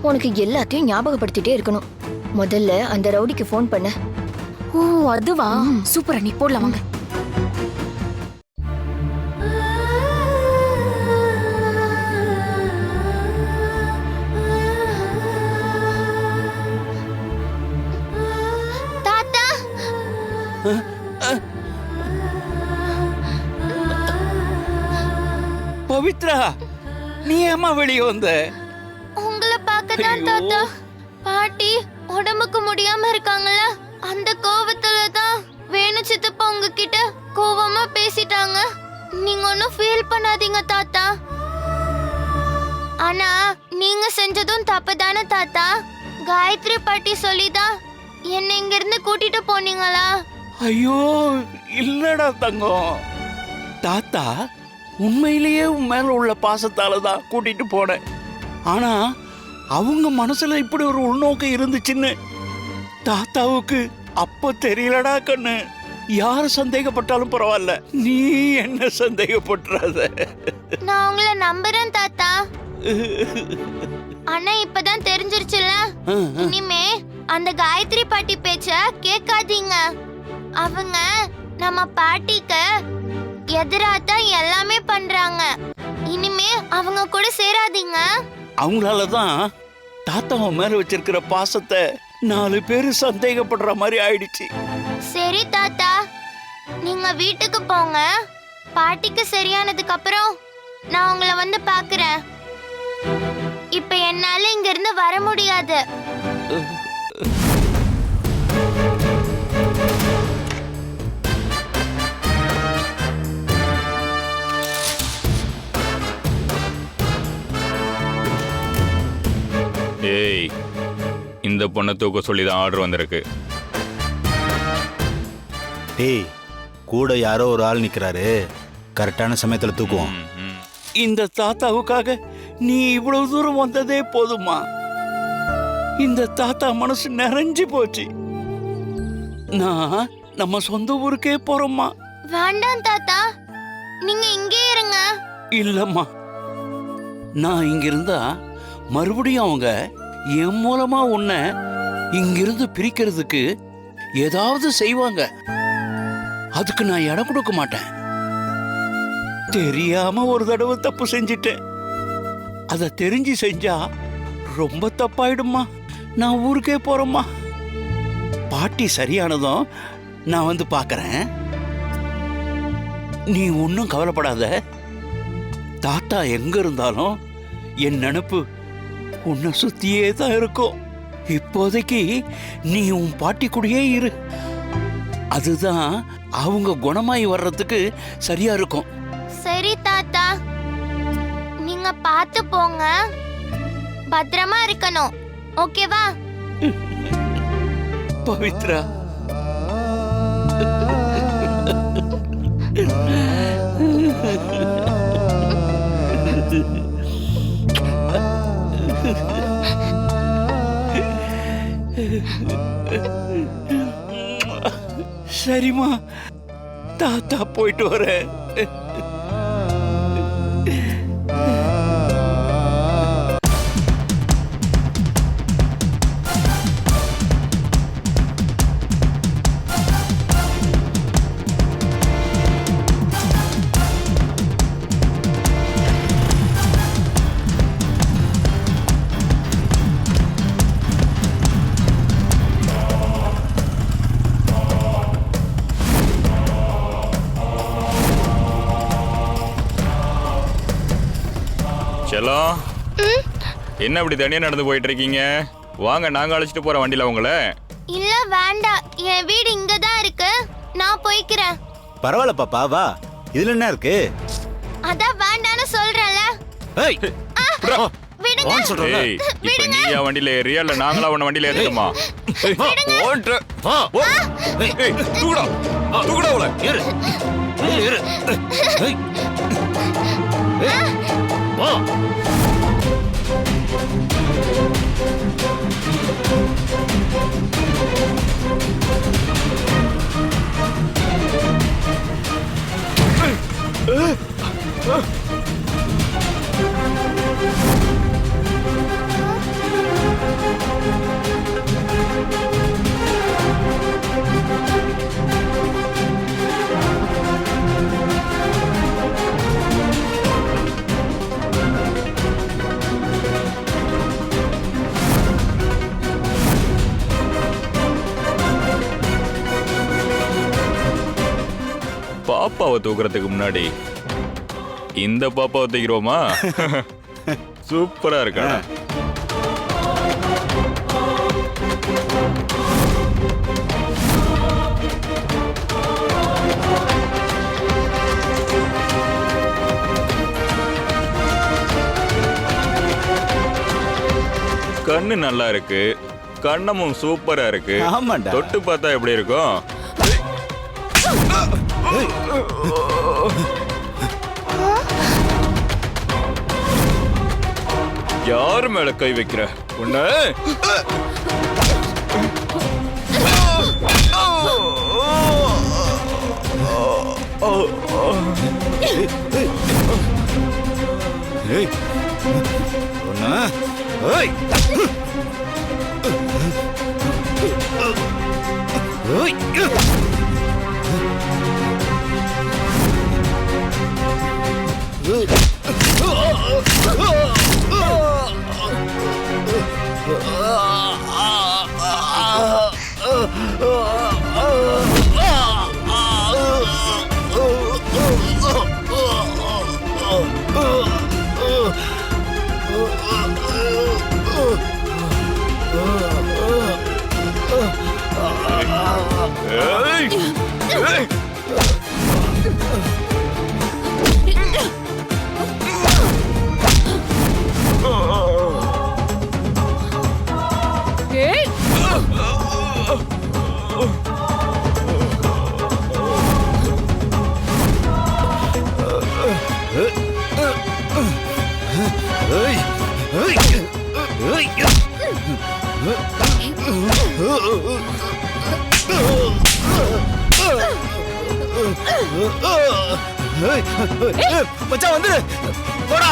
உனக்கு எல்லாத்தையும் ஞாபகப்படுத்திட்டே இருக்கணும். முதல்ல அந்த ரவுடிக்கு ஃபோன் பண்ண. ஓ, அதுவா? சூப்பரா, நீ போடலாம் வாங்க. தாத்தா, பவித்ரா, நீ ஏமா வெளியே வந்த? உங்களை பார்க்கதான் தாத்தா. பாட்டி உடம்புக்கு முடியாம இருக்காங்கல்ல, அந்த கோவத்துல தான் வேணு சித்தப்பா உங்ககிட்ட கோவமா பேசிட்டாங்க. நீங்க ஒன்னும் ஃபீல் பண்ணாதீங்க தாத்தா. ஆனா நீங்க செஞ்சதும் தப்புதானே தாத்தா? காயத்ரி பாட்டி சொல்லிதான் என்ன இங்க இருந்து கூட்டிட்டு போனீங்களா? ஐயோ இல்லடா தங்கம். தாத்தா உண்மையிலேயே உன் மேல உள்ள பாசத்தால தான் கூட்டிட்டு போனேன். ஆனா அவங்க மனசுல இப்படி ஒரு உள்நோக்கம் இருந்துச்சுன்னு தாத்தாவுக்கு அப்ப தெரியலடா கண்ணு. யாரு சந்தேகப்பட்டாலும் பரவாயில்ல, நீ என்ன சந்தேகப்பட்டுறாத. நான் உங்களை நம்புறேன் தாத்தா. ஆனா இப்பதான் தெரிஞ்சிருச்சுல, இனிமே அந்த காயத்ரி பாட்டி பேச்ச கேட்காதீங்க. அவங்க நம்ம பாட்டிக்கு எதிராதான் எல்லாமே பண்றாங்க. இனிமே அவங்க கூட சேராதீங்க. அவங்களால தான் தாத்தாவை மேல வச்சிருக்கிற பாசத்தை 4 பேர் சந்தேகப்படுற மாதிரி ஆயிடுச்சு. சரி தாத்தா, நீங்க வீட்டுக்கு போங்க. பாட்டிக்கு சரியானதுக்கு அப்புறம் நான் உங்களை வந்து பார்க்கறேன். இப்ப என்னால இங்க இருந்து வர முடியாது. ஏய், இந்த பொண்ணை தூக்க சொல்லி தான் ஆர்டர் வந்திருக்கு. டேய், கூட யாரோ ஒரு ஆள் நிக்கிறாரு, கரெக்டான சமயத்துல தூக்குவோம். இந்த தாத்தாவுக்காக நீ இவ்வளவு தூரம் வந்ததே போதுமா? இந்த தாத்தா மனசு நிறைஞ்சு போச்சு. நான் நம்ம சொந்த ஊருக்கே போறோம்மா. வேண்டாம் தாத்தா, நீங்க இங்கே இருங்க. இல்லம்மா, நான் இங்க இருந்தா மறுபடியும் அவங்க என் மூலமா உன்னை இங்கிருந்து பிரிக்கிறதுக்கு ஏதாவது செய்வாங்க. அதுக்கு நான் இடம் கொடுக்க மாட்டேன். தெரியாம ஒரு தடவை தப்பு செஞ்சிட்டேன். அத தெரிஞ்சு செஞ்சா ரொம்ப தப்பாயிடுமா. நான் ஊருக்கே போறேம்மா. பாட்டி சரியானதும் நான் வந்து பார்க்கறேன். நீ ஒன்றும் கவலைப்படாத. தாத்தா எங்க இருந்தாலும் என் நினைப்பு உன்னை சுத்தியே தான் இருக்கும். இப்போதைக்கு நீ உன் பாட்டி கூடயே இரு. அதுதான் அவங்க குணமாயி வர்றதுக்கு சரியா இருக்கும். சரி தாத்தா, நீங்க பார்த்து போங்க. பத்திரமா இருக்கணும், ஓகேவா? பவித்ரா, சரிம்மா, தாத்தா போயிட்டு வரேன். செல்லம், என்ன இப்படி தனியா நடந்து போயிட்டு இருக்கீங்க? வாங்க, நாங்க அழைச்சிட்டு போற வண்டியில உங்களை. இல்ல வேண்டாம், என் வீடு இங்கதான் இருக்கு, நான் போய்க்கிறேன். பரவாயில்ல பாப்பா, வா. இதுல என்ன இருக்கு? அதான் வேண்டான்னு சொல்றேன்ல. ஏய், விடுங்க. ஏய், இப்ப நீயா வண்டியில ஏறியா இல்ல நாங்களா உன்ன வண்டியில ஏறிட்டோமா? ஓன்ற வா. ஏய், தூக்குடா. தூக்குடா உள்ள. ஏறு. ஏறு. ஏய். வா. பாப்பாவை தூக்குறதுக்கு முன்னாடி இந்த பாப்பாவை தூக்கிடுவோமா? சூப்பரா இருக்கா? கண்ணு நல்லா இருக்கு, கண்ணமும் சூப்பரா இருக்கு. ஆமாண்டா. தொட்டு பார்த்தா எப்படி இருக்கும்? யாரு மேல கை வைக்கிற உன்ன? மச்சான் வந்துரு போடா.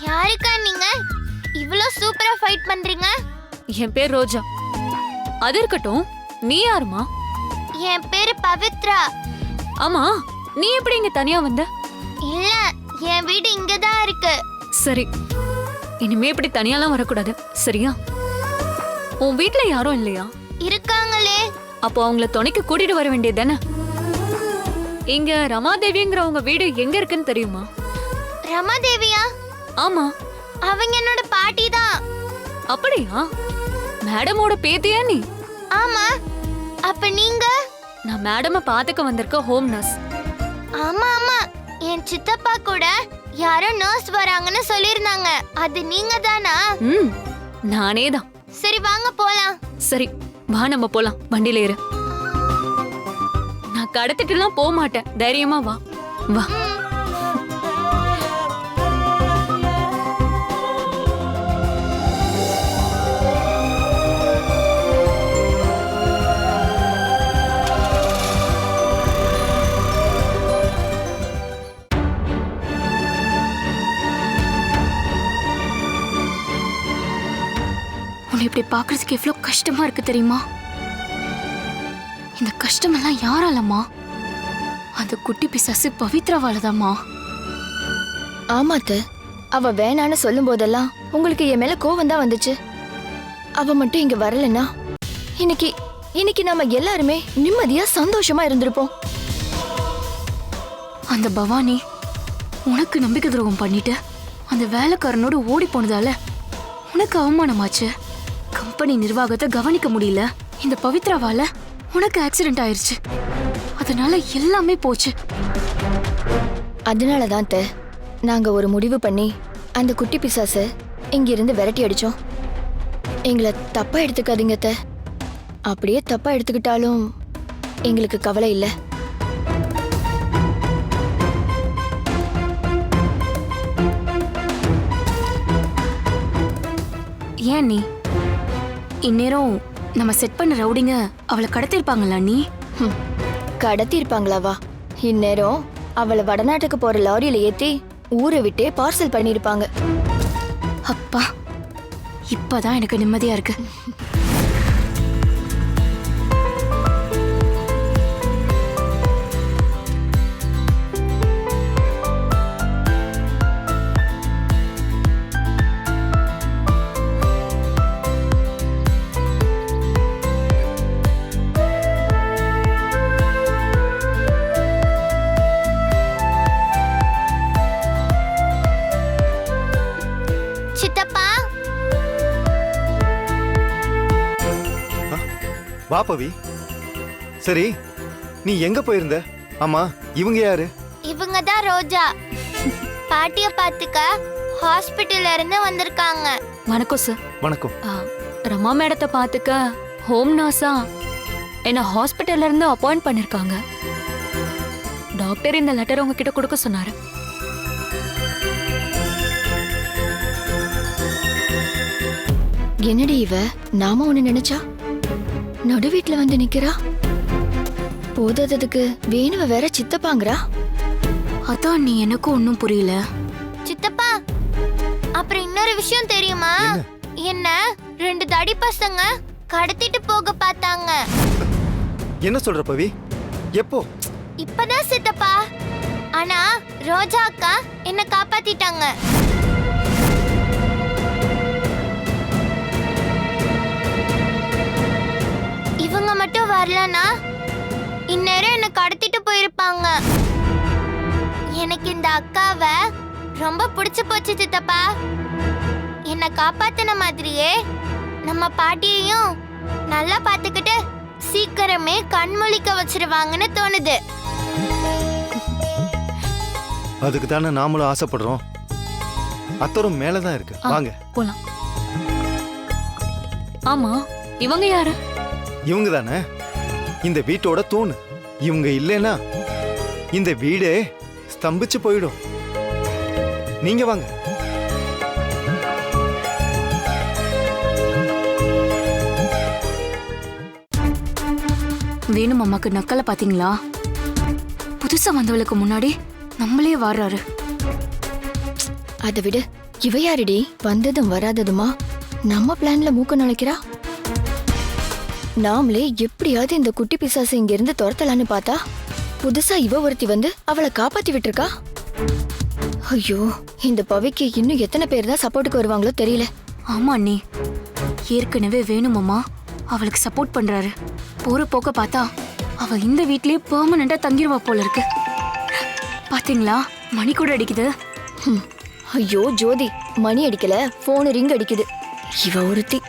யாருக்கா நீங்க இவ்ளோ சூப்பரா ஃபைட் பண்றீங்க? என் பேர் ரோஜா. அது இருக்கட்டும், நீ யாருமா? என் பேரு பவித்ரா. ஆமா, நீ எப்படி இங்க தனியா வந்த? இல்ல, என் வீடு இங்கதான் இருக்கு. சரி, இனிமே இப்படி தனியாலாம் வரக்கூடாது, சரியா? உன் வீட்ல யாரும் இல்லையா? இருக்காங்களே. அப்போ அவங்கள துணைக்கு கூட்டிட்டு வர வேண்டியது தானே? இங்க ரமாதேவிங்கிற உங்க வீடு எங்க இருக்குன்னு தெரியுமா? ரமாதேவியா? ஆமா. அவங்க என்னோட பாட்டி தான். அப்படியா? மேடமோட பேத்தியா நீ? ஆமா. அப்ப நீங்க? நான் மேடம பாத்துக்க வந்திருக்க ஹோம் நர்ஸ். ஆமா ஆமா, என் சித்தப்பா கூட யாரோ நர்ஸ் வராங்கன்னு சொல்லிருந்தாங்க. அது நீங்க தானா? நானே தான். சரி வாங்க போலாம். சரி வா, நம்ம போலாம். வண்டியில ஏறு. நான் கடத்திட்டுலாம் போக மாட்டேன், தைரியமா வா. வா. இப்படி பாக்குறதுக்கு எவ்வளவு கஷ்டமா இருக்கு தெரியுமா? இந்த கஷ்டமெல்லாம் யாராலம்மா? அந்த குட்டி பிசாசு பவித்ராவாலதாம்மா. ஆமாத்த, அவ வேணான்னு சொல்லும் போதெல்லாம் உங்களுக்கு என் மேல கோவம் தான் வந்துச்சு. அவ மட்டும் இங்க வரலன்னா இன்னைக்கு நாம எல்லாருமே நிம்மதியா சந்தோஷமா இருந்திருப்போம். அந்த பவானி உனக்கு நம்பிக்கை துரோகம் பண்ணிட்டு அந்த வேலைக்காரனோட ஓடி போனதால உனக்கு அவமானமாச்சு. கம்பெனி நிர்வாகத்தை கவனிக்க முடியல. இந்த பவித்ராவால உனக்கு ஆக்சிடென்ட் ஆயிருச்சு. அதனால எல்லாமே போச்சு. அதனாலதான் நாங்க ஒரு முடிவு பண்ணி அந்த குட்டி பிசாச இங்கிருந்து விரட்டி அடிச்சோம். எங்களை தப்பா எடுத்துக்காதீங்க அத்தை. அப்படியே தப்பா எடுத்துக்கிட்டாலும் எங்களுக்கு கவலை இல்லை. ஏன் நீ இந்நேரம் நம்ம செட் பண்ண ரவுடிங்க அவளை கடத்திருப்பாங்களா? நீ கடத்திருப்பாங்களாவா? இந்நேரம் அவளை வடநாட்டுக்கு போற லாரியில ஏத்தி ஊரை விட்டே பார்சல் பண்ணிருப்பாங்க. அப்பா, இப்பதான் எனக்கு நிம்மதியா இருக்கு. வா பவி. சரி, நீ எங்க போயிருந்த? ஆமா, இவங்க யாரு? இவங்க தான் ரோஜா. பாட்டிய பாத்துக்க ஹாஸ்பிட்டல்ல இருந்து வந்திருக்காங்க. வணக்கம் சார். வணக்கம். ரமா மேடத்தை பாத்துக்க ஹோம் நர்ஸா என்ன ஹாஸ்பிட்டல்ல இருந்து அப்பாயிண்ட் பண்ணிருக்காங்க. டாக்டர் இந்த லெட்டர் உங்ககிட்ட கொடுக்க சொன்னாரு. என்னடி இவ நாம ஒண்ணு நினைச்சா? நடு வீட்டுல வந்து நிக்கிறா. போதாததுக்கு வேணுவ வேற சித்தப்பாங்கிறா. அதான் நீ எனக்கும் ஒன்னும் புரியல. சித்தப்பா, அப்புறம் இன்னொரு விஷயம் தெரியுமா? என்ன 2 தடி பசங்க கடத்திட்டு போக பார்த்தாங்க. என்ன சொல்ற பவி? எப்போ? இப்பதான் சித்தப்பா. ஆனா ரோஜா அக்கா என்ன காப்பாத்திட்டாங்க. இவங்க மட்டும் வரலனா இந்நேரம் என்ன கடத்திட்டு போயிருப்பாங்க. எனக்கு இந்த அக்காவை ரொம்ப பிடிச்சு போச்சு சித்தப்பா. என்ன காப்பாத்தின மாதிரியே நம்ம பாட்டியையும் நல்லா பாத்துக்கிட்டு சீக்கிரமே கண்மொழிக்க வச்சிருவாங்கன்னு தோணுது. அதுக்கு தானே நாமளும் ஆசைப்படுறோம். அத்தரும் மேலதான் இருக்கு. வாங்க போலாம். ஆமா, இவங்க யாரு? இவங்க தானே இந்த வீட்டோட தூணு. இவங்க இல்லைன்னா இந்த வீடே ஸ்தம்பிச்சு போயிடும். நீங்க வாங்க. வேணும் அம்மாக்கு நக்கலை பாத்தீங்களா? புதுசா வந்தவளுக்கு முன்னாடி நம்மளே வாடுறாரு. அதை விடு, இவ யாருடி? வந்ததும் வராததுமா நம்ம பிளான்ல மூக்க நுழைக்கிறா. நாமளே எப்படியாவது இந்த குட்டி பிசாசு இங்க இருந்து துரத்தலான்னு பார்த்தா புதுசா இவ ஒருத்தி வந்து அவளை காப்பாத்தி விட்டுருக்கா. ஐயோ, இந்த பவிக்கு இன்னும் எத்தனை பேர் தான் சப்போர்ட்டுக்கு வருவாங்களோ தெரியல. ஆமா அண்ணி, ஏற்கனவே வேணுமாமா அவளுக்கு சப்போர்ட் பண்றாரு. போற போக்க பார்த்தா அவ இந்த வீட்லயே பெர்மனண்டா தங்கிடுவா போல இருக்கு. பாத்தீங்களா, மணி கூட அடிக்குது. ஐயோ ஜோதி, மணி அடிக்கல, போன் ரிங் அடிக்குது. இவ ஒருத்தி.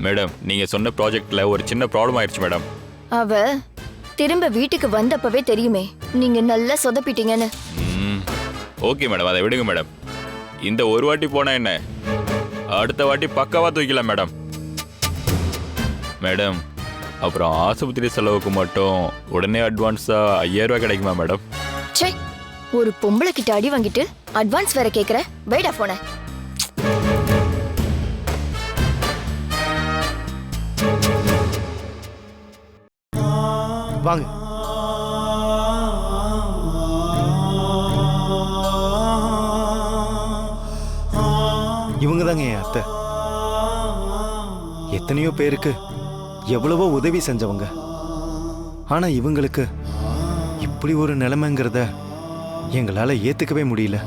மேடம், நீங்க சொன்ன ப்ராஜெக்ட்ல ஒரு சின்ன ப்ராப்ளம் ஆயிடுச்சு மேடம். அவ திரும்ப வீட்டுக்கு வந்தப்பவே தெரியுமே நீங்க நல்லா சொதப்பிட்டீங்கன்னு. ஓகே மேடம், அதை விடுங்க மேடம். இந்த ஒரு வாட்டி போனா என்ன, அடுத்த வாட்டி பக்காவா தூக்கலாம் மேடம். மேடம், அப்புறம் ஆஸ்பத்திரி செலவுக்கு மட்டும் உடனே அட்வான்ஸா 5000 ரூபாய் கிடைக்குமா மேடம்? சே, ஒரு பொம்பளை கிட்ட அடி வாங்கிட்டு அட்வான்ஸ் வேற கேக்குற. வைடா போன. வாங்க. இவங்க தாங்க என் அத்தை. எத்தனையோ பேருக்கு எவ்வளவோ உதவி செஞ்சவங்க. ஆனா இவங்களுக்கு இப்படி ஒரு நிலைமைங்கிறத எங்களால ஏத்துக்கவே முடியல.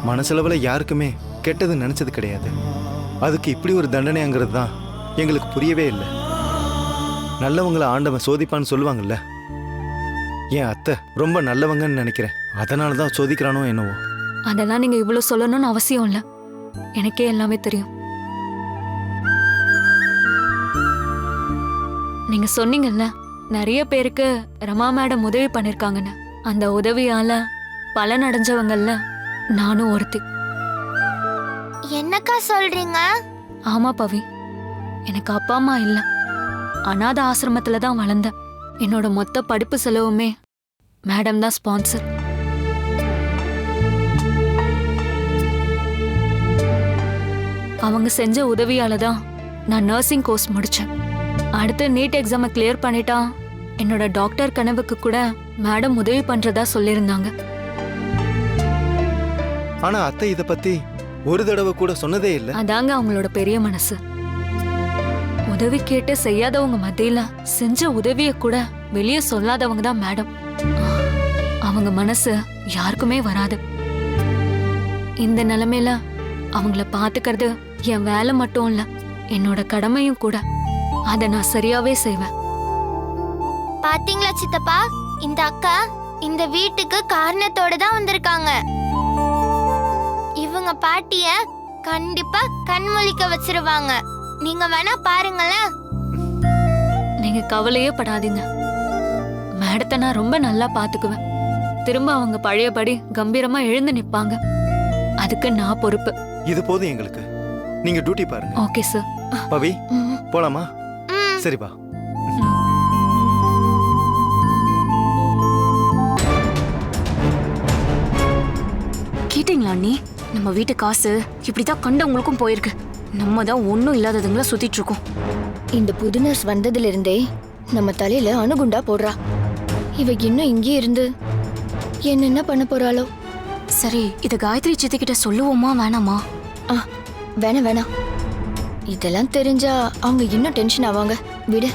மனசளவுல யாருக்குமே கெட்டது நினைச்சது கிடையாது. அதுக்கு இப்படி ஒரு தண்டனைங்கிறது தான் எங்களுக்கு புரியவே இல்லை. நல்லவங்களை ஆண்டவன் சோதிப்பான்னு சொல்லுவாங்கல்ல. என் அத்தை ரொம்ப நல்லவங்கன்னு நினைக்கிறேன். அதனால தான் சோதிக்கிறானோ என்னவோ. அதெல்லாம் நீங்க இவ்வளவு சொல்லணும்னு அவசியம் இல்ல. எனக்கே எல்லாமே தெரியும். நீங்க சொன்னீங்கல்ல, நிறைய பேருக்கு ரமா மேடம் உதவி பண்ணிருக்காங்கன்னு. அந்த உதவியால பலன் அடைஞ்சவங்கல்ல நானும் ஒருத்தி. என்னக்கா சொல்றீங்க? ஆமா பவி, எனக்கு அப்பா அம்மா இல்ல. அநாத ஆசிரமத்துல தான் வளர்ந்தேன். என்னோட மொத்த படிப்பு செலவுமே மேடம் தான் ஸ்பான்சர். அவங்க செஞ்ச உதவியால தான் நான் நர்சிங் கோர்ஸ் முடிச்சேன். அடுத்து நீட் எக்ஸாமை கிளியர் பண்ணிட்டா என்னோட டாக்டர் கனவுக்கு கூட மேடம் உதவி பண்றதா சொல்லியிருந்தாங்க. ஆனா அத்தை இத பத்தி ஒரு தடவை கூட சொன்னதே இல்ல. அதாங்க அவங்களோட பெரிய மனசு. உதவி கேட்டு செய்யாதவங்க மத்தியில செஞ்ச உதவிய கூட வெளியே சொல்லாதவங்க தான் மேடம். அவங்க மனசு யாருக்குமே வராது. இந்த நிலைமையில அவங்கள பாத்துக்கிறது என் வேலை மட்டும் இல்ல, என்னோட கடமையும் கூட. அதை நான் சரியாவே செய்வேன். பாத்தீங்களா சித்தப்பா, இந்த அக்கா இந்த வீட்டுக்கு காரணத்தோட தான் வந்திருக்காங்க. இவங்க பாட்டிய கண்டிப்பா கண்மொழிக்க வச்சிருவாங்க. நீங்க வேணா பாருங்களேன். நீங்க கவலையே படாதீங்க. மேடத்தை நான் ரொம்ப நல்லா பாத்துக்குவேன். திரும்ப அவங்க பழையபடி கம்பீரமா எழுந்து நிப்பாங்க. அதுக்கு நான் பொறுப்பு. இது போதும் எங்களுக்கு. நீங்க டியூட்டி பாருங்க. Okay sir. பவி, போலாமா? சரி வா. கேட்டீங்களா அண்ணி நம்ம வீட்டு காசு இப்படிதான் கண்டவங்களுக்கும் போயிருக்கு. நம்ம தான் ஒன்றும் இல்லாததுங்களா சுத்திட்டு இருக்கோம். இந்த புது நர்ஸ் வந்ததுல இருந்தே நம்ம தலையில அணுகுண்டா போடுறா. இவ இன்னும் இங்கே இருந்து என்ன பண்ண போறாளோ? சரி, இத காயத்ரி சித்தி கிட்ட சொல்லுவோமா வேணாமா? வேணாம். இதெல்லாம் தெரிஞ்சா அவங்க இன்னும் டென்ஷன் ஆவாங்க. விடு.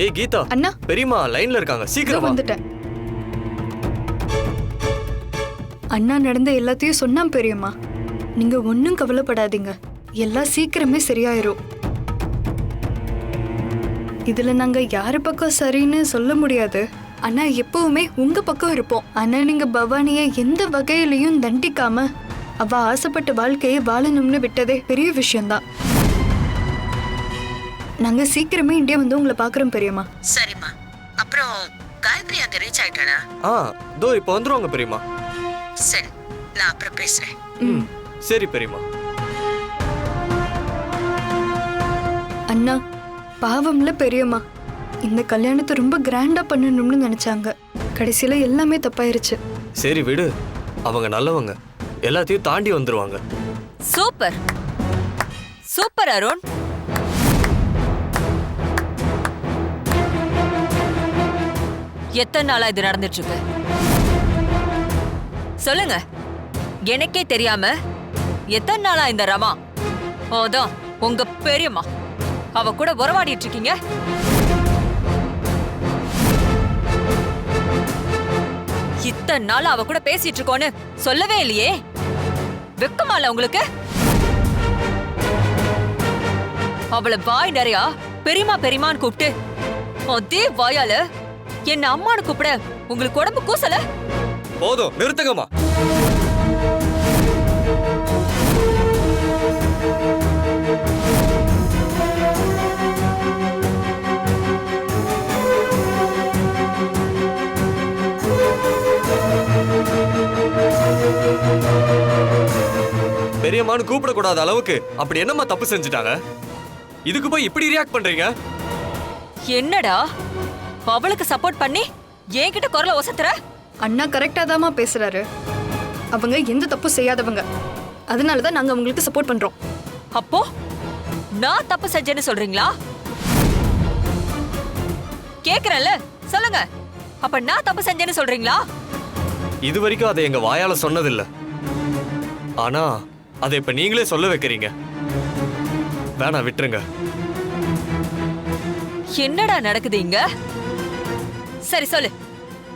ஏய் கீதா, அண்ணா பெரியம்மா லைன்ல இருக்காங்க, சீக்கிரம் வா. வந்துட்டேன். அண்ணா நடந்த எல்லாத்தையும் சொன்னா பெரியம்மா. நீங்க ஒன்னும் கவலைப்படாதீங்க, எல்லாம் சீக்கிரமே சரியாயிரும். இதுல நாங்க யாரு பக்கம் சரின்னு சொல்ல முடியாது. ஆனா எப்பவுமே உங்க பக்கம் இருப்போம். ஆனா நீங்க பவானிய எந்த வகையிலையும் தண்டிக்காம அவ ஆசைப்பட்ட வாழ்க்கையை வாழணும்னு விட்டதே பெரிய விஷயம்தான். நாங்க சீக்கிரமே இந்தியா வந்து உங்களை பாக்குறோம் பெரியம்மா. சரிம்மா. அப்புறம் காயத்ரி அங்க ரீச் ஆயிட்டாளா? தோ இப்போ வந்துருவாங்க பெரியம்மா. சரி, நான் அப்புறம் பேசுறேன். சரி பெரியம்மா. அண்ணா பாவம்ல பெரியம்மா, இந்த கல்யாணத்தை ரொம்ப கிராண்டா பண்ணணும்னு நினைச்சாங்க. கடைசியில எல்லாமே தப்பாயிருச்சு. சரி விடு, அவங்க நல்லவங்க, எல்லாத்தையும் தாண்டி வந்துருவாங்க. Super super Arun. எத்தனை நாளா இது நடந்துட்டு இருக்கு சொல்லுங்க. எனக்கே தெரியாம எத்தனை நாளா இந்த ரமா அதான் உங்க பெரியம்மா அவ கூட உறவாடிட்டு இருக்கீங்க? இத்தனை நாள் அவ கூட பேசிட்டு இருக்கோன்னு சொல்லவே இல்லையே. வெக்கமால உங்களுக்கு? அவளை வாய் நிறையா பெரியமா பெரியமான்னு கூப்பிட்டு அதே வாயால என்ன அம்மானு கூப்பிட உங்களுக்கு உடம்பு கூசல? போதும், நிறுத்துங்கம்மா. பெரியம்மா என்னம்மான்னு கூப்பிடக்கூடாத அளவுக்கு அப்படி என்னம்மா தப்பு செஞ்சுட்டாங்க? இதுக்கு போய் இப்படி ரியாக்ட் பண்றீங்க? என்னடா அவளுக்கு சப்போர்ட் பண்ணி என்கிட்ட குரலை ஒசத்துற? அண்ணா கரெக்டா தாமா பேசுறாரு. அவங்க எந்த தப்பு செய்யாதவங்க, அதனாலதான் நாங்க அவங்களுக்கு சப்போர்ட் பண்றோம். அப்போ நான் தப்பு செஞ்சேன்னு சொல்றீங்களா? கேக்குறேன்ல, சொல்லுங்க. அப்ப நான் தப்பு செஞ்சேன்னு சொல்றீங்களா? இது வரைக்கும் அதை எங்க வாயால சொன்னதில்ல. ஆனா அதை இப்ப நீங்களே சொல்ல வைக்கிறீங்க. வேணா விட்டுருங்க. என்னடா நடக்குது இங்க? சரி சொல்லு,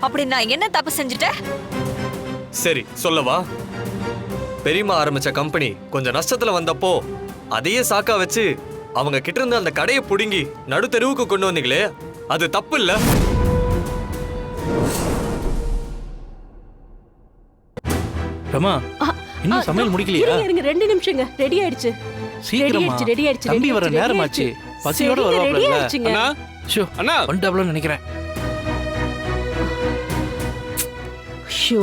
அப்படி நான் என்ன தப்பு செஞ்சுட்டேன்? சரி சொல்லவா? பெரியம்மா ஆரம்பிச்ச கம்பெனி கொஞ்சம் நஷ்டத்துல வந்தப்போ அதையே சாக்கா வச்சு அவங்க கிட்ட இருந்த அந்த கடையை புடுங்கி நடு தெருவுக்கு கொண்டு வந்தீங்களே, அது தப்பு இல்ல? ரமா, இன்னும் சமையல் முடிக்கலையா? இருங்க 2 நிமிஷங்க. ரெடி ஆயிடுச்சு. சீக்கிரமா. ரெடி ஆயிடுச்சு. தம்பி வர நேரமாச்சு. பசியோட வருவாப்ல. அண்ணா, ஷோ அண்ணா வந்துட்டாப்லன்னு நினைக்கிறேன். ஷோ.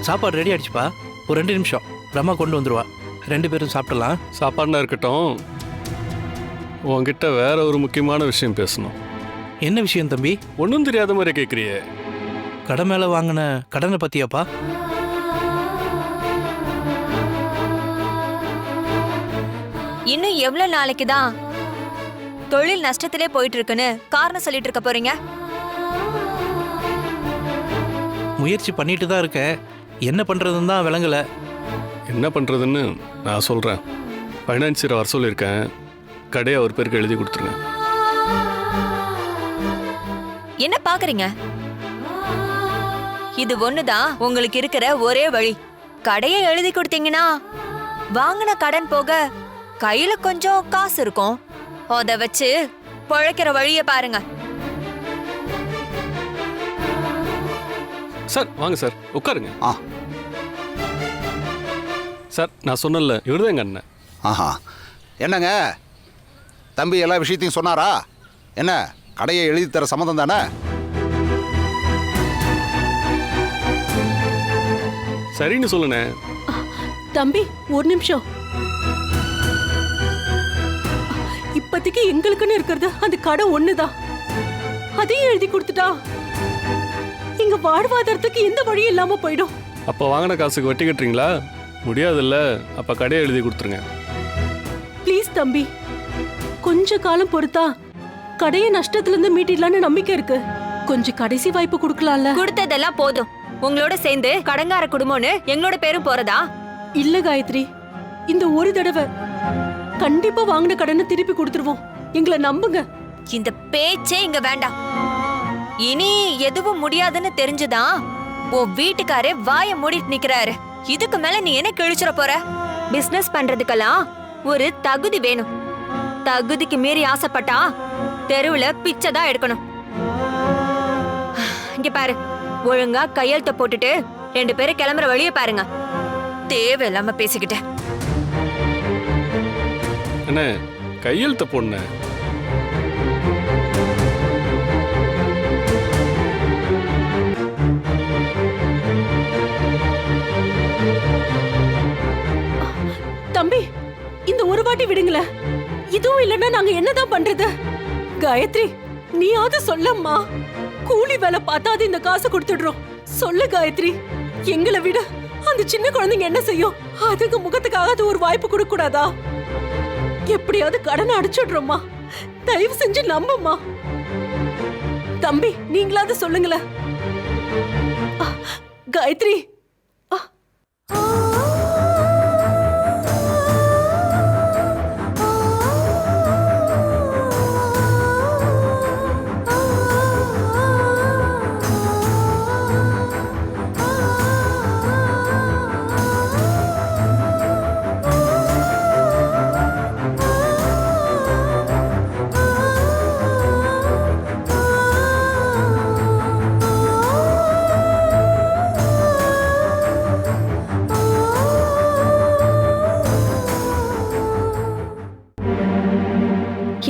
சாப்பாடு ரெடி ஆயிடுச்சுப்பா. ஒரு 2 நிமிஷம். ரமா கொண்டு வந்துருவா. 2 பேரும் சாப்பிடலாம். சாப்பாடுனா இருக்கட்டும், உன்கிட்ட வேற ஒரு முக்கியமான விஷயம் பேசணும். என்ன விஷயம் தம்பி? ஒன்றும் தெரியாத மாதிரி கேட்குறியே. கடை மேலே வாங்கின கடனை பற்றியாப்பா? இன்னும் எவ்வளவு நாளைக்கு தான் தொழில் நஷ்டத்திலே போயிட்டு இருக்குன்னு காரணம் சொல்லிட்டு இருக்க போறீங்க? முயற்சி பண்ணிட்டு தான் இருக்கேன். என்ன பண்ணுறதுன்னு தான் விளங்கலை. என்ன பண்ணுறதுன்னு நான் சொல்கிறேன். ஃபைனான்சியரை வர சொல்லியிருக்கேன். கடையை அவர் பேருக்கு எழுதி கொடுத்துருங்க. என்ன பாக்குறீங்க? இது ஒண்ணுதான் உங்களுக்கு இருக்கிற ஒரே வழி. கடையை எழுதி கொடுத்தீங்கன்னா வாங்கின கடன் போக கையில கொஞ்சம் காசு இருக்கும். அத வச்சு பொழைக்கிற வழிய பாருங்க. சார் வாங்க சார், உட்காருங்க. சார் நான் சொன்னல, இவர்தான் எங்க அண்ணன். ஆஹா, என்னங்க தம்பி எல்லா விஷயத்தையும் சொன்னாரா? என்ன கடையை எழுதி தர சம்மதம் தானே? சரின்னு சொல்லுனே. தம்பி ஒரு நிமிஷம். இப்போதைக்கு எங்களுக்குன்னு இருக்கிறது அந்த கடை ஒண்ணுதான். அதையும் எழுதி கொடுத்துட்டா இங்க வாழ்வாதாரத்துக்கு எந்த வழியும் இல்லாம போயிடும். அப்போ வாங்கின காசுக்கு வட்டி கட்டுறீங்களா? முடியாதுல்ல, அப்ப கடையை எழுதி கொடுத்துருங்க. ப்ளீஸ் தம்பி, கொஞ்ச காலம் பொறுத்தா கடையை நஷ்டத்துல இருந்து மீட்டிடலான்னு நம்பிக்கை இருக்கு. கொஞ்சம் கடைசி வாய்ப்பு கொடுக்கலாம்ல. கொடுத்ததெல்லாம் போதும். உங்களோட சேர்ந்து கடங்கார குடும்பம்னு எங்களோட பேரும் போறதா? இல்ல காயத்ரி, இந்த ஒரு தடவை கண்டிப்பா வாங்கின கடனை திருப்பி கொடுத்துருவோம். எங்களை நம்புங்க. இந்த பேச்சே இங்க வேண்டாம். இனி எதுவும் முடியாதுன்னு தெரிஞ்சுதான் உன் வீட்டுக்காரே வாய மூடிட்டு நிக்கிறாரு. இதுக்கு மேல நீ என்ன கிழிச்சிட போற? பிசினஸ் பண்றதுக்கெல்லாம் ஒரு தகுதி வேணும். தகுதிக்கு மீறி ஆசைப்பட்டா தெருவுல பிச்சை தான் எடுக்கணும். இங்க பாரு, ஒழுங்கா கையெழுத்த போட்டுட்டு 2 பேரும் கிளம்புற வழிய பாருங்க. தேவையில்லாம பேசிக்கிட்டேன். அண்ணே, கையெழுத்த போடுன. தம்பி, இந்த ஒரு வாட்டி விடுங்கள. இதுவும் இல்லன்னா நாங்க என்னதான் பண்றது? காயத்ரி, நீயாவது சொல்லம்மா. கூலி வேலை பார்த்தாது இந்த காசு கொடுத்துடுறோம். சொல்லு காயத்ரி. எங்களை விட அந்த சின்ன குழந்தைங்க என்ன செய்யும்? அதுக்கு முகத்துக்காக ஒரு வாய்ப்பு கொடுக்க கூடாதா? எப்படியாவது கடனை அடிச்சுடுறோம்மா. தயவு செஞ்சு நம்புமா. தம்பி, நீங்களாவது சொல்லுங்களேன். காயத்ரி,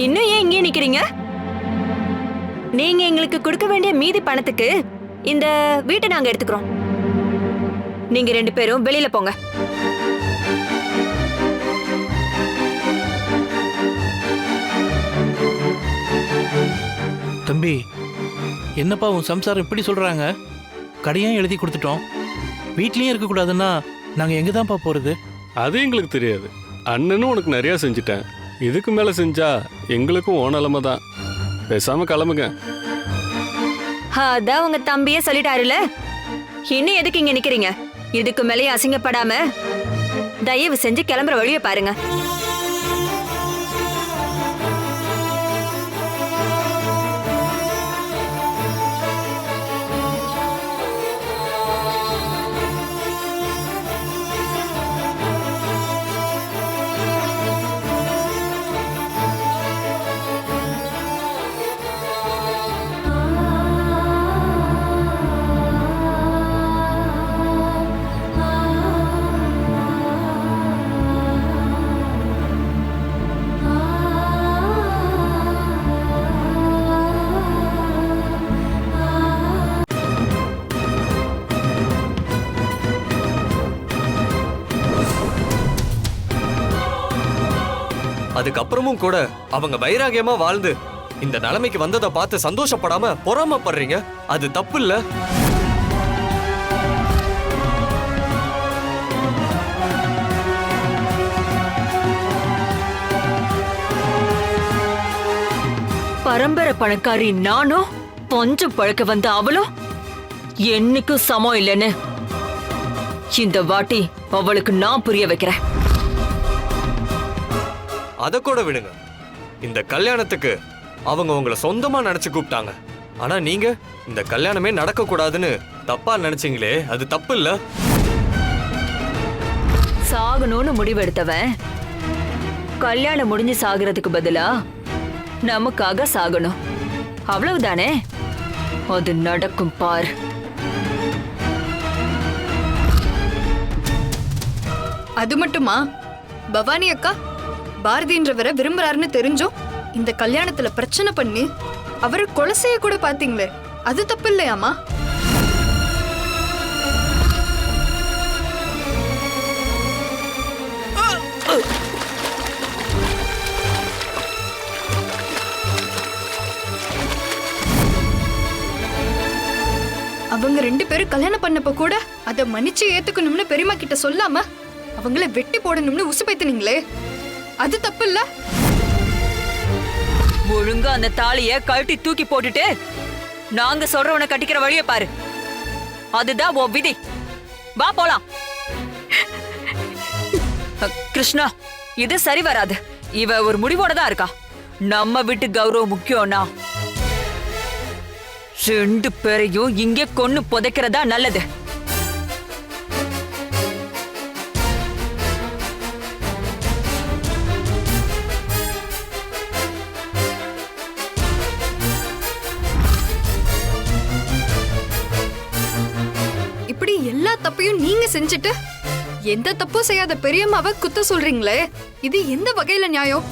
இன்னும் ஏன் இங்கே நிக்கிறீங்க? நீங்க எங்களுக்கு கொடுக்க வேண்டிய மீதி பணத்துக்கு இந்த வீட்டை நாங்க எடுத்துக்கிறோம். நீங்க 2 பேரும் வெளியில போங்க. தம்பி, என்னப்பா உன் சம்சாரம் இப்படி சொல்றாங்க? கடையும் எழுதி கொடுத்துட்டோம், வீட்லயும் இருக்கக்கூடாதுன்னா நாங்கள் எங்கே தான்ப்பா போகிறது? அது எங்களுக்கு தெரியாது. அண்ணனும் உனக்கு நிறையா செஞ்சுட்டேன். இதுக்கு மேலே செஞ்சா எங்களுக்கும் ஓனலமை தான். பேசாம கிளம்புங்க. அதான் உங்க தம்பியே சொல்லிட்டாருல, இன்னும் எதுக்கு இங்க நிக்கிறீங்க? இதுக்கு மேலே அசிங்கப்படாம தயவு செஞ்சு கிளம்புற வழியை பாருங்க. அதுக்கப்புறமும் கூட அவங்க வைராகியமா வாழ்ந்து இந்த நிலைமைக்கு வந்ததை பார்த்து சந்தோஷப்படாம பொறாமப்படுறீங்க. அது தப்பு இல்ல? பரம்பரை பணக்காரி நானும் கொஞ்சம் பழக்க வந்த அவளும் என்னைக்கும் சமம் இல்லைன்னு இந்த வாட்டி அவளுக்கு நான் புரிய வைக்கிறேன். அத கூட விடுங்க. இந்த கல்யாணத்துக்கு அவங்க உங்களை சொந்தமா நினைச்சு கூப்பிட்டாங்க. ஆனா நீங்க இந்த கல்யாணமே நடக்க கூடாதுன்னு தப்பா நினைச்சீங்களே, அது தப்பு இல்ல? சாகணும்னு முடிவெடுத்தவன் கல்யாணம் முடிஞ்சு சாகிறதுக்கு பதிலா நமக்காக சாகணும், அவ்வளவுதானே? அது நடக்கும் பார். அது மட்டுமா, பவானி அக்கா பாரதின்றவரை விரும்புறாருன்னு தெரிஞ்சும் இந்த கல்யாணத்துல பிரச்சனை பண்ணி அவரை கொலை செய்ய கூட பாத்தீங்களே, அது தப்பு இல்லையாமா? அவங்க 2 பேரும் கல்யாணம் பண்ணப்ப கூட அதை மன்னிச்சு ஏத்துக்கணும்னு பெரியம்மா கிட்ட சொல்லாம அவங்கள வெட்டி போடணும்னு உசுப்பேத்துனீங்களே, அது தப்பு இல்ல? ஒழுங்கா அந்த தாலிய கழட்டி தூக்கி போட்டுட்டு நாங்க சொல்றவனை கட்டிக்கிற வழிய பாரு. அதுதான் உன் விதி. வா போலாம். கிருஷ்ணா, இது சரி வராது. இவ ஒரு முடிவோட தான் இருக்கா. நம்ம வீட்டு கௌரவம் முக்கியம்னா 2 பேரையும் இங்கே கொன்னு புதைக்கிறதா நல்லது. இப்படி எல்லா தப்பையும் நீங்க செஞ்சுட்டு எந்த தப்பும் செய்யாத பெரியம்மாவை குத்த சொல்றீங்களே, இது எந்த வகையில நியாயம்?